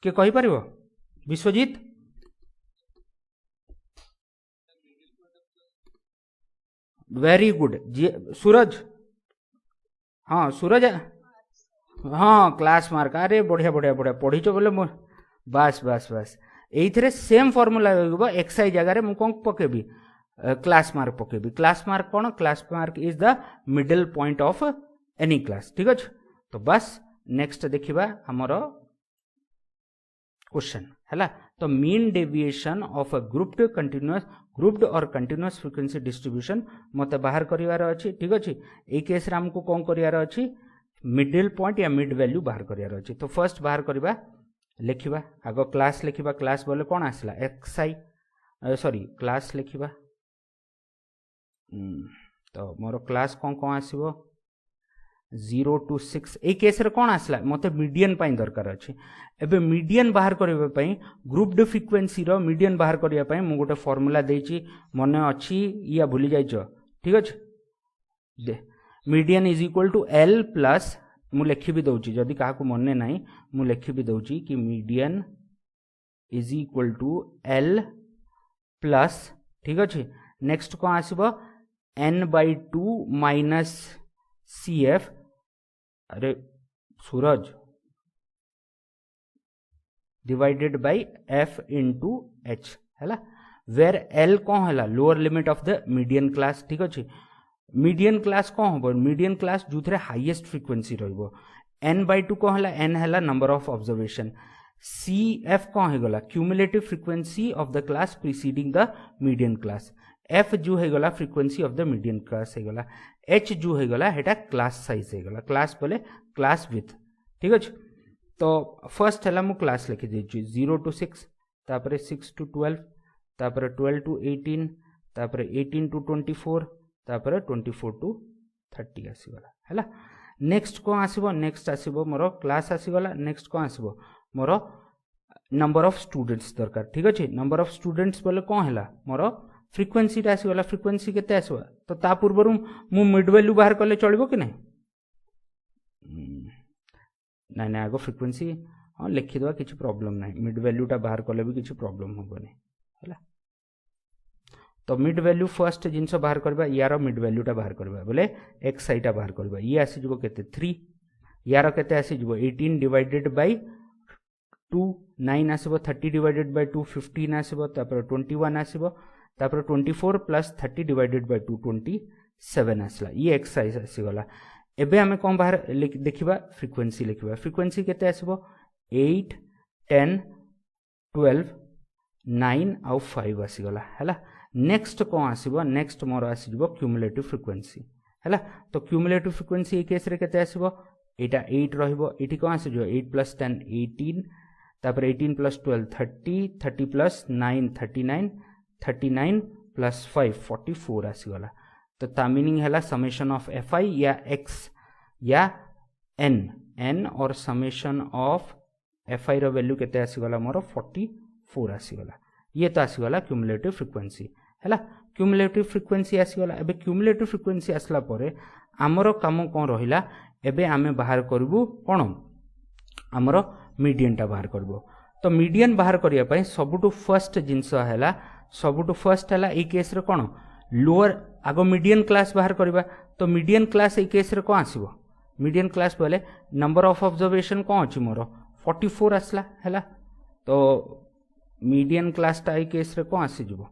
के कहि परिबो विश्वजीत वेरी गुड सूरज हाँ सूरज हाँ क्लास मार्क अरे बढ़िया बढ़िया बढ़िया पढ़ीच बोले बस बस बस ये सेम फॉर्मूला एक्सआई जगह मु कौन पकेबी क्लास मार्क पकेबी क्लास मार्क कौन class mark is the middle point of any class ठीक अच्छे तो बस नेक्स्ट देखिबा हमर क्वेश्चन है तो mean deviation of a grouped और कंटिन्यूअस फ्रिक्वेंसी डिस्ट्रीब्यूशन मते बाहर करिवार अछि ठीक अछि ए केस रे हमको कोन करिवार अछि मिडिल पॉइंट या मिड वैल्यू बाहर करिवार अछि तो फर्स्ट बाहर करिबा लिखिबा आगो क्लास लिखिबा क्लास बोले कोन आसला एक्सआई सॉरी क्लास लिखिबा तो मोर क्लास कोन कोन आसीबो 0 to 6 ए केस रे कोन आसला मते मीडियन पई दरकार अछि एबे मीडियन बाहर करबे पई ग्रुप्ड फ्रिक्वेंसी रो मीडियन बाहर करिया पई मु गोटे फार्मूला देछि मने अछि या भूली जाइछो ठीक अछि the median is equal to l plus मु लिखि भी दउछि जदि काहा को मने नाही मु लिखि भी दउछि कि median is equal to l plus ठीक अछि नेक्स्ट को आसीबो n/2 माइनस CF अरे Suraj divided by F into H है वेर L कौन है lower limit of the median class ठीक अच्छे मीडियन क्लास कौन हम मीडियन क्लास जो थे हाईएस्ट फ्रिक्वेंसी रो n/2 कौन है n है नंबर ऑफ ऑब्जर्वेशन CF कौन है गला cumulative frequency of the class preceding the median class F जो है गला frequency of the median class है गला H जो है गला हेटा क्लास साइज है गला क्लास बोले क्लास विथ ठीक अच्छे तो फर्स्ट है मु क्लास लिखि देछि 0 to 6 तापरे 6 to 12 तापरे 12 to 18 तापरे 18 to 24 तापर 24 टू 30 आसीगला हैला। नेक्स्ट कौन आसीबो नेक्स्ट आसीबो मोर क्लास आसीगला नेक्स्ट कौन आसीबो मोर नंबर ऑफ स्टूडेंट्स दरकार ठीक अछि नंबर ऑफ स्टूडेंट्स बोले कौन हैला मोर फ्रीक्वेंसी टा आसीगला फ्रीक्वेंसी केते आसीबो तो ता पूर्वरु मु मिड वैल्यू बाहर करले चलिबो कि नै ना ना आगो फ्रीक्वेंसी हां लिखि दवा किछि प्रॉब्लम नै मिड वैल्यू टा बाहर करले भी किछि प्रॉब्लम होबो नै हैला। तो मिड वैल्यू फर्स्ट जिनस बाहर करबा यार मिड वैल्यू टा बाहर करबा बोले एक्स आई टा बाहर करबा ये आसी जबो केते 3 यार केते आसी जबो 18 डिवाइडेड बाय 2 9 आसीबो 30 डिवाइडेड बाय 2 15 आसीबो तापर 21 आसीबो तापर 24 प्लस 30 डिवाइडेड बाय 2 27 आसला ये एक्स आई आसी गला। एबे हमें कोन बाहर देखिबा फ्रीक्वेंसी लिखिबा फ्रीक्वेंसी केते आसीबो 8 10 12 9 आउ 5 आसी गला हैला। नेक्स्ट कौन आसीबो नेक्स्ट मोर आसीबो क्यूमुलेटिव फ्रीक्वेंसी हैला। तो क्यूमुलेटिव फ्रीक्वेंसी ए केस रे केते आसीबो एटा 8 रहिबो एठी कौन आसीबो 8 प्लस 10 18 तापर 18 प्लस 12 30 30 प्लस 9 39 39 प्लस 5 44 आसी गला। तो ता मीनिंग हैला समेशन ऑफ एफ आई या एक्स या एन और समेशन ऑफ एफ आई रो वैल्यू केते आसी गला मोर 44 आसी गला। ये तो आसी गला क्यूमुलेटिव फ्रीक्वेंसी हैला। क्यूमुलेटिव फ्रीक्वेंसी आसी गला। एबे क्यूमुलेटिव फ्रीक्वेंसी आसला परे हमरो काम कोन रहिला एबे आमे बाहर करबू कोन हमरो मीडियन टा बाहर करबो। तो मीडियन बाहर करिया पई सबुटु फर्स्ट जिंस हैला सबुटु फर्स्ट हैला ए केस रे कोन लोअर आगो मीडियन क्लास बाहर करबा। तो मीडियन क्लास ए केस रे कोन आसीबो मीडियन क्लास बोले नंबर ऑफ ऑब्जर्वेशन कोन अछि मोर 44 आसला हैला। तो मीडियन क्लास टा ए केस रे कोन आसी जबो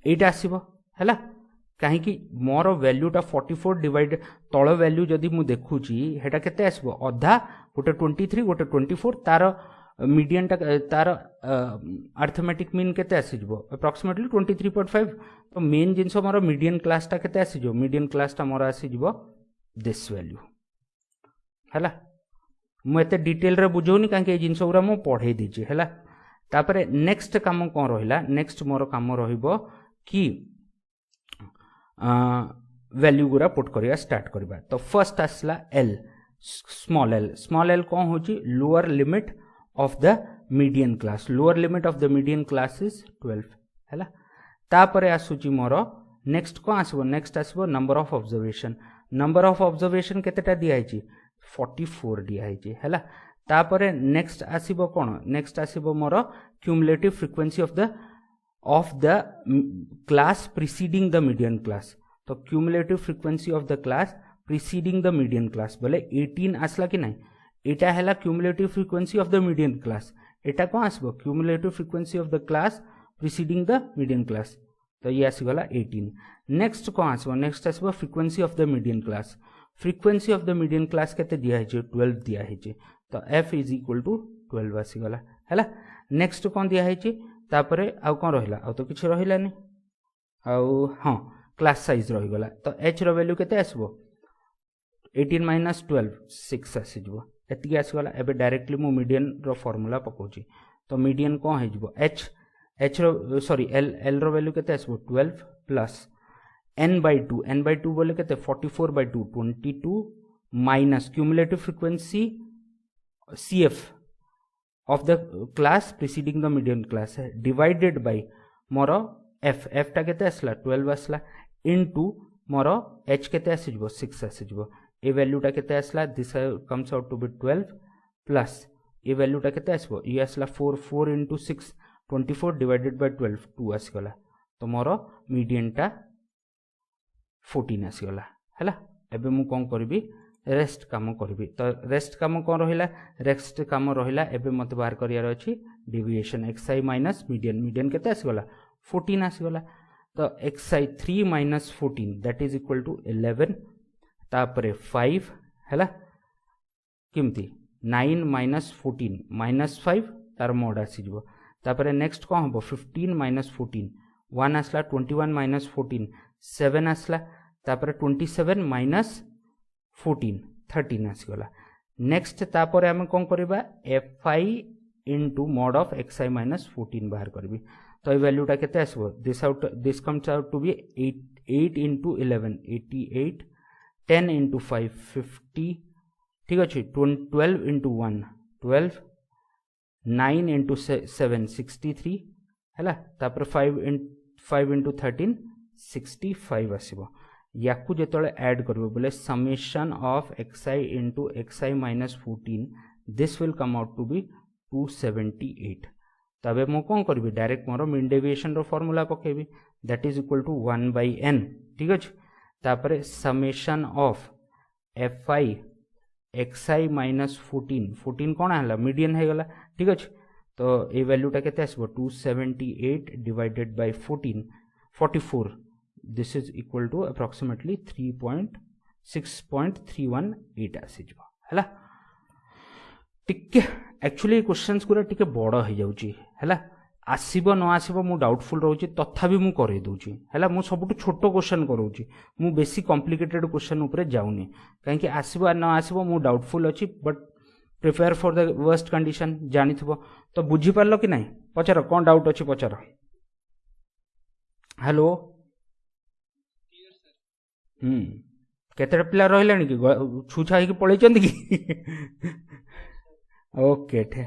8 आसीबो हैला। कहीं कि मोर वैल्यू टा 44 डिवाइड तळ वैल्यू जदि मु देखुची हेटा केते आसीबो अधा गोटे 23 गोटे 24 तार मीडियन टा तार अर्थमेटिक मीन केते आसी जबो अप्रोक्सीमेटली 23.5। तो मेन जिंस मोर मीडियन क्लास टा केते आसी जबो मीडियन क्लास टा मोर आसी जबो दिस वैल्यू हैला। मु एते डिटेल रे बुझौनी काहे कि जिंस उरा मु पढे दिछि हैला। तापरे नेक्स्ट काम कोन रहिला नेक्स्ट मोर काम रहिबो कि वैल्यू गुरा पुट करिया स्टार्ट करबा। तो फर्स्ट आसला एल स्मॉल एल कौन होची lower limit of the median class lower limit of the median class is 12 हैला। तापरे आसुची मोर नेक्स्ट कौन आसबो नेक्स्ट आसबो नंबर ऑफ ऑब्जर्वेशन केतेटा दिया हिची 44 दिया हिची हैला। तापरे नेक्स्ट आसीबो कोन नेक्स्ट आसीबो मोर cumulative frequency of the class preceding the median class. तो cumulative frequency of the class preceding the median class बोले 18 आसला कि नहीं एटा हैला cumulative frequency of the median class एटा कोन आसबो cumulative frequency of the class preceding the median class. तो ये आसी गला 18। नेक्स्ट कोन आसबो नेक्स्ट आसबो frequency of the median class frequency of the median class केते दिया हिचे 12 दिया हिचे। तो f इज इक्वल टू 12 आसी गला हैला। नेक्स्ट कोन दिया हिचे तापरे आउ कोन रहिला आउ तो किछ रहिलानी आउ हां क्लास साइज रहि गला। तो h रो वैल्यू केते आसबो 18 माइनस 12 6 आसी जबो एति आसी गला। एबे डायरेक्टली मु मीडियन रो फार्मूला पकोची। तो मीडियन कोन हे जबो h रो सॉरी l रो वैल्यू केते आसबो 12 प्लस n by 2 बोले केते 44 by 2 22 minus cumulative frequency cf of the class preceding the median class है divided by मोर f टा केते आसला 12 आसला into मोर h केते आसी जबो 6 आसी जबो ए वैल्यू टा केते आसला this comes out to be 12 plus a value टा केते आसबो ये आसला 4 into 6 24 डिवाइडेड बाय 12 2 आसी गला। तो मोर मीडियन टा 14 आसी गला हैला। एबे मु कोन करबी रेस्ट काम करबी। तो रेस्ट काम कोन रहिला रेस्ट काम रहिला एबे मते बाहर करियार अछि डेविएशन xi माइनस मीडियन केते आसी गला 14 आसी गला। तो xi 3 minus 14 that is equal to 11 तापरे 5 हैला किमती 9 माइनस 14 माइनस 5 तार मोड आसी जबो। तापरे नेक्स्ट कोन हबो 15 माइनस 14 1 आसला 21 माइनस 14 7 आसला तापरे 27 माइनस 14 13 आसी गला। नेक्स्ट तापरे हम कोन करबा fi into mod of xi minus 14 बाहर करबी। तो ये वैल्यूटा केते आसबो this comes out to be 8 into 11 88 10 into 5 50 ठीक अच्छे 12 into 1 12 9 into 7 63 है तापर 5 into 13 65 आसबो याकू जो ऐड कर बोले summation of xi into xi minus 14 this will come out to be 278 तबे मो कौन करी डायरेक्ट मोर मीन डेविएशन रो फॉर्मूला पकेबी that is equal to 1 by n ठीक अच्छे तापर summation of fi xi minus 14 कौन है मीडियन है गला ठीक अच्छे तो ये वैल्यूटा केते आसबो 278 divided by 44 this is equal to approximately 6.318 आसीजबो हैला टिके एक्चुअली क्वेश्चंस गुरा टिके बड़ हो जाउची हैला आसीबो न आसीबो मु डाउटफुल रहउची तथापि मु करे दउची हैला मु सबटु छोटो क्वेश्चन करउची मु बेसी कॉम्प्लिकेटेड क्वेश्चन ऊपर जाउनी काहे कि आसीबो न आसीबो मु डाउटफुल अछि but prepare for the worst condition जानी थबो तो बुझी पारलो कि नहीं पचार कौन डाउट अछि पचार हेलो केते पिला रहिलानी कि छुछा कि पळै चंदी कि ओके ठे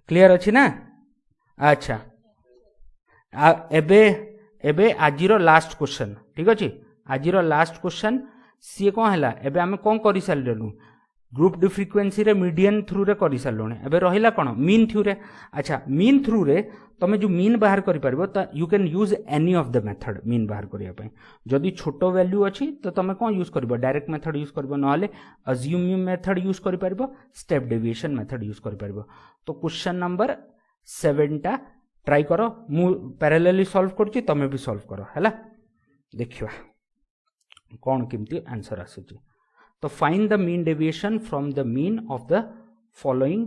क्लियर अछि ना अच्छा एबे एबे आजिरो लास्ट क्वेश्चन ठीक अछि आजिरो लास्ट क्वेश्चन सी कोन हला एबे हम कोन करि साललु ग्रुप डी फ्रीक्वेंसी रे मीडियन थ्रू रे करि साललोने एबे रहिला कोन मीन थ्रू रे अच्छा मीन थ्रू रे तमे जो मीन बाहर करि परबो त you can use any of the method mean बाहर करिया पय जदि छोटो वैल्यू अछि तो तमे कोन यूज करबो डायरेक्ट मेथड यूज करबो नहले अज्यूमिंग मेथड यूज करि परबो स्टेप डेविएशन मेथड यूज करि परबो तो क्वेश्चन नंबर 7 टा ट्राई करो मु पैरेलली सॉल्व करछि तमे भी सॉल्व करो हैला देखिबा कोन किमती आंसर आसीछि तो find the mean deviation from the mean of the following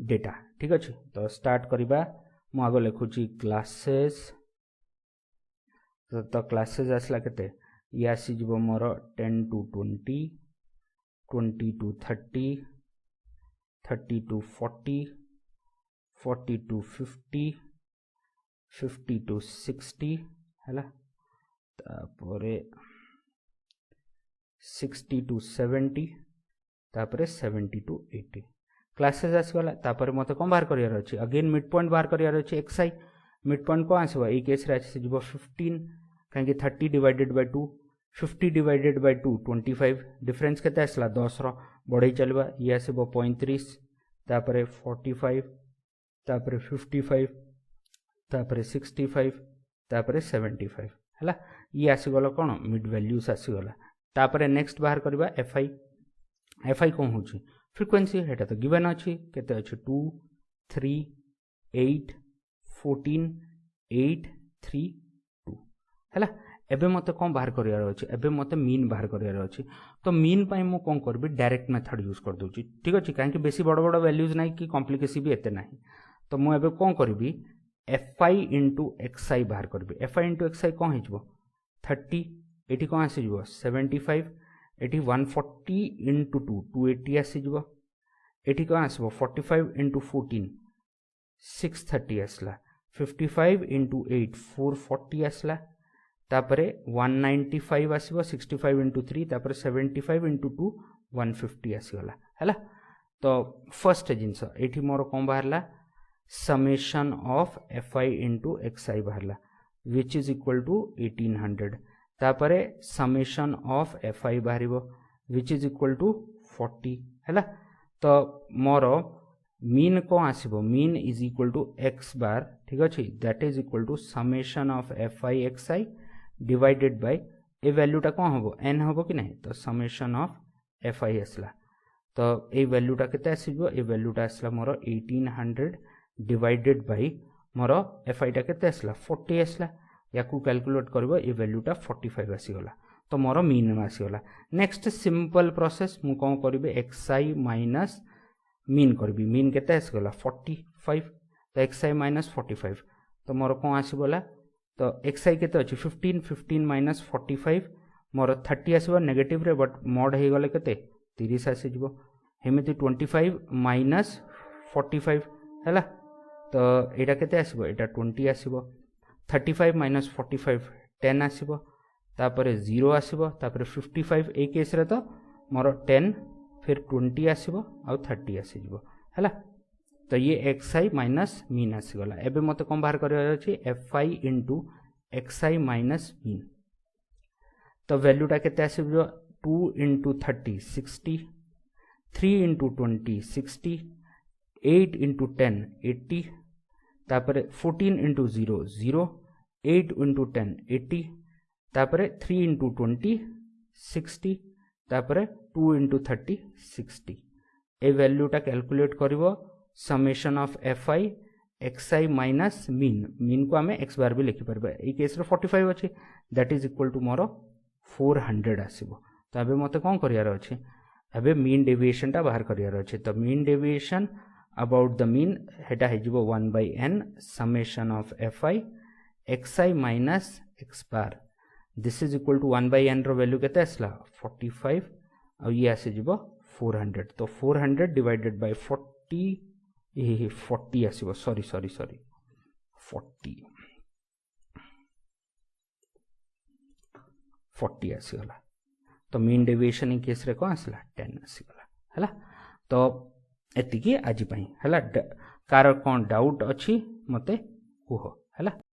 data ठीक अछि तो स्टार्ट करिबा मु आगो लिखुची क्लासेस तो क्लासेस आसला केते ये आसी जीवो मोर 10 to 20 20 to 30 30 to 40 40 to 50 50 to 60 हैला तापरे 60 to 70 तापरे 70 to 80 क्लासेस आसगला तापर मते कम बाहर करियार अछि अगेन मिड पॉइंट बाहर करियार अछि xi मिड पॉइंट को आसीबो ए केस रे आसी जीवो 15 काहे 30 divided by 2 50 divided by 2 25 difference केते आसला 10 रो बढ़ई चलबा ये आसीबो 35 तापरे 45 तापरे 55 तापरे 65 तापरे 75 हैला ये आसीगला कोन मिड वैल्यूज आसीगला तापरे नेक्स्ट बाहर करबा fi कोन होची फ्रीक्वेंसी हेटा तो गिवन अछि केते अछि 2 3 8 14 8 3 2 हैला एबे मते कोन बाहर करियार अछि एबे मते मीन बाहर करियार अछि तो मीन पई मु कोन करबी डायरेक्ट मेथड यूज कर दोची ठीक अछि काहे कि बेसी बड़ बड़ वैल्यूज नै कि कॉम्प्लिकेसी भी एते नै तो मु एबे कोन करबी fi into xi बाहर करबी fi into xi कोन हिजबो 30 एटी कोन आसी जबो 75 एटी 140 into 2 280 आसी जबो एटी कोन आसीबो 45 into 14 630 आसला 55 into 8 440 आसला तापरे 195 आसीबो 65 into 3 तापरे 75 into 2 150 आसी गला हैला तो फर्स्ट जिंस एठी मोर कोन बाहरला summation of fi into xi बाहरला which is equal to 1800 तापरे समेशन ऑफ fi बाहरिबो which is equal to 40 हैला तो मोर मीन को आसीबो mean is equal to x bar ठीक अछि that is equal to summation of fi xi divided by ए वैल्यूटा कोन होबो n होबो कि नहीं तो समेशन ऑफ fi आसला तो ए वैल्यूटा केते आसीबो ए वैल्यूटा आसला मोर 1800 डिवाइडेड बाय मोर fi टा केते आसला 40 आसला याकू कैलकुलेट करबो ए वैल्यूटा 45 आसी गला तो मोर मीन में आसी गला नेक्स्ट सिंपल प्रोसेस मु कोन करबे xi माइनस मीन करबी मीन केते आसी गला 45 तो xi माइनस 45 तो मोर कोन आसी गला तो xi केते अछि 15 माइनस 45 मोर 30 आसीबो नेगेटिव रे बट मोड हे गले केते 30 आसी जबो हेमेति 25 माइनस 45 हैला तो एटा केते आसीबो एटा 20 आसीबो 35 माइनस 45 10 आसीबो तापर 0 आसीबो तापर 55 ए केस रे तो मोर 10 फिर 20 आसीबो आ 30 आसी जिवो हैला। तो ये xi माइनस मीन आसीगला। एबे मते कम बाहर करबार अछि fi into xi minus mean. तो वैल्यूटा केते आसीबो 2 इंटू 30 60 3 इंटू 20 60 8 इंटू 10 80 तापर 14 इंटू 0 0 8 इंटू 10 80 तापर 3 इंटू 20 60 तापर 2 इंटू 30 60। ए वैल्यूटा कैलकुलेट करिवो summation of fi xi minus mean. Mean को आमे x बार भी लिखि परबा। ए केस रे 45 अछि दैट इज इक्वल टू मोर 400 आसीबो। तो अबे मते कोन करियार अछि अबे मीन डेविएशन टा बाहर करियार अछि। तो mean deviation about the mean हेटा हे जिवो 1/n summation of fi xi minus x bar this is equal to 1/n रो वैल्यू केते आसला 45 आ ये आसे जिवो 400। तो 400 डिवाइडेड बाय 40 ये 40 आसीबो सॉरी 40 आसीगला। तो मीन डेविएशन इन केस रे को आसला 10 आसीगला हैला। तो एतिकी आज पई हैला कार कोन डाउट अछि मते कुहो हैला।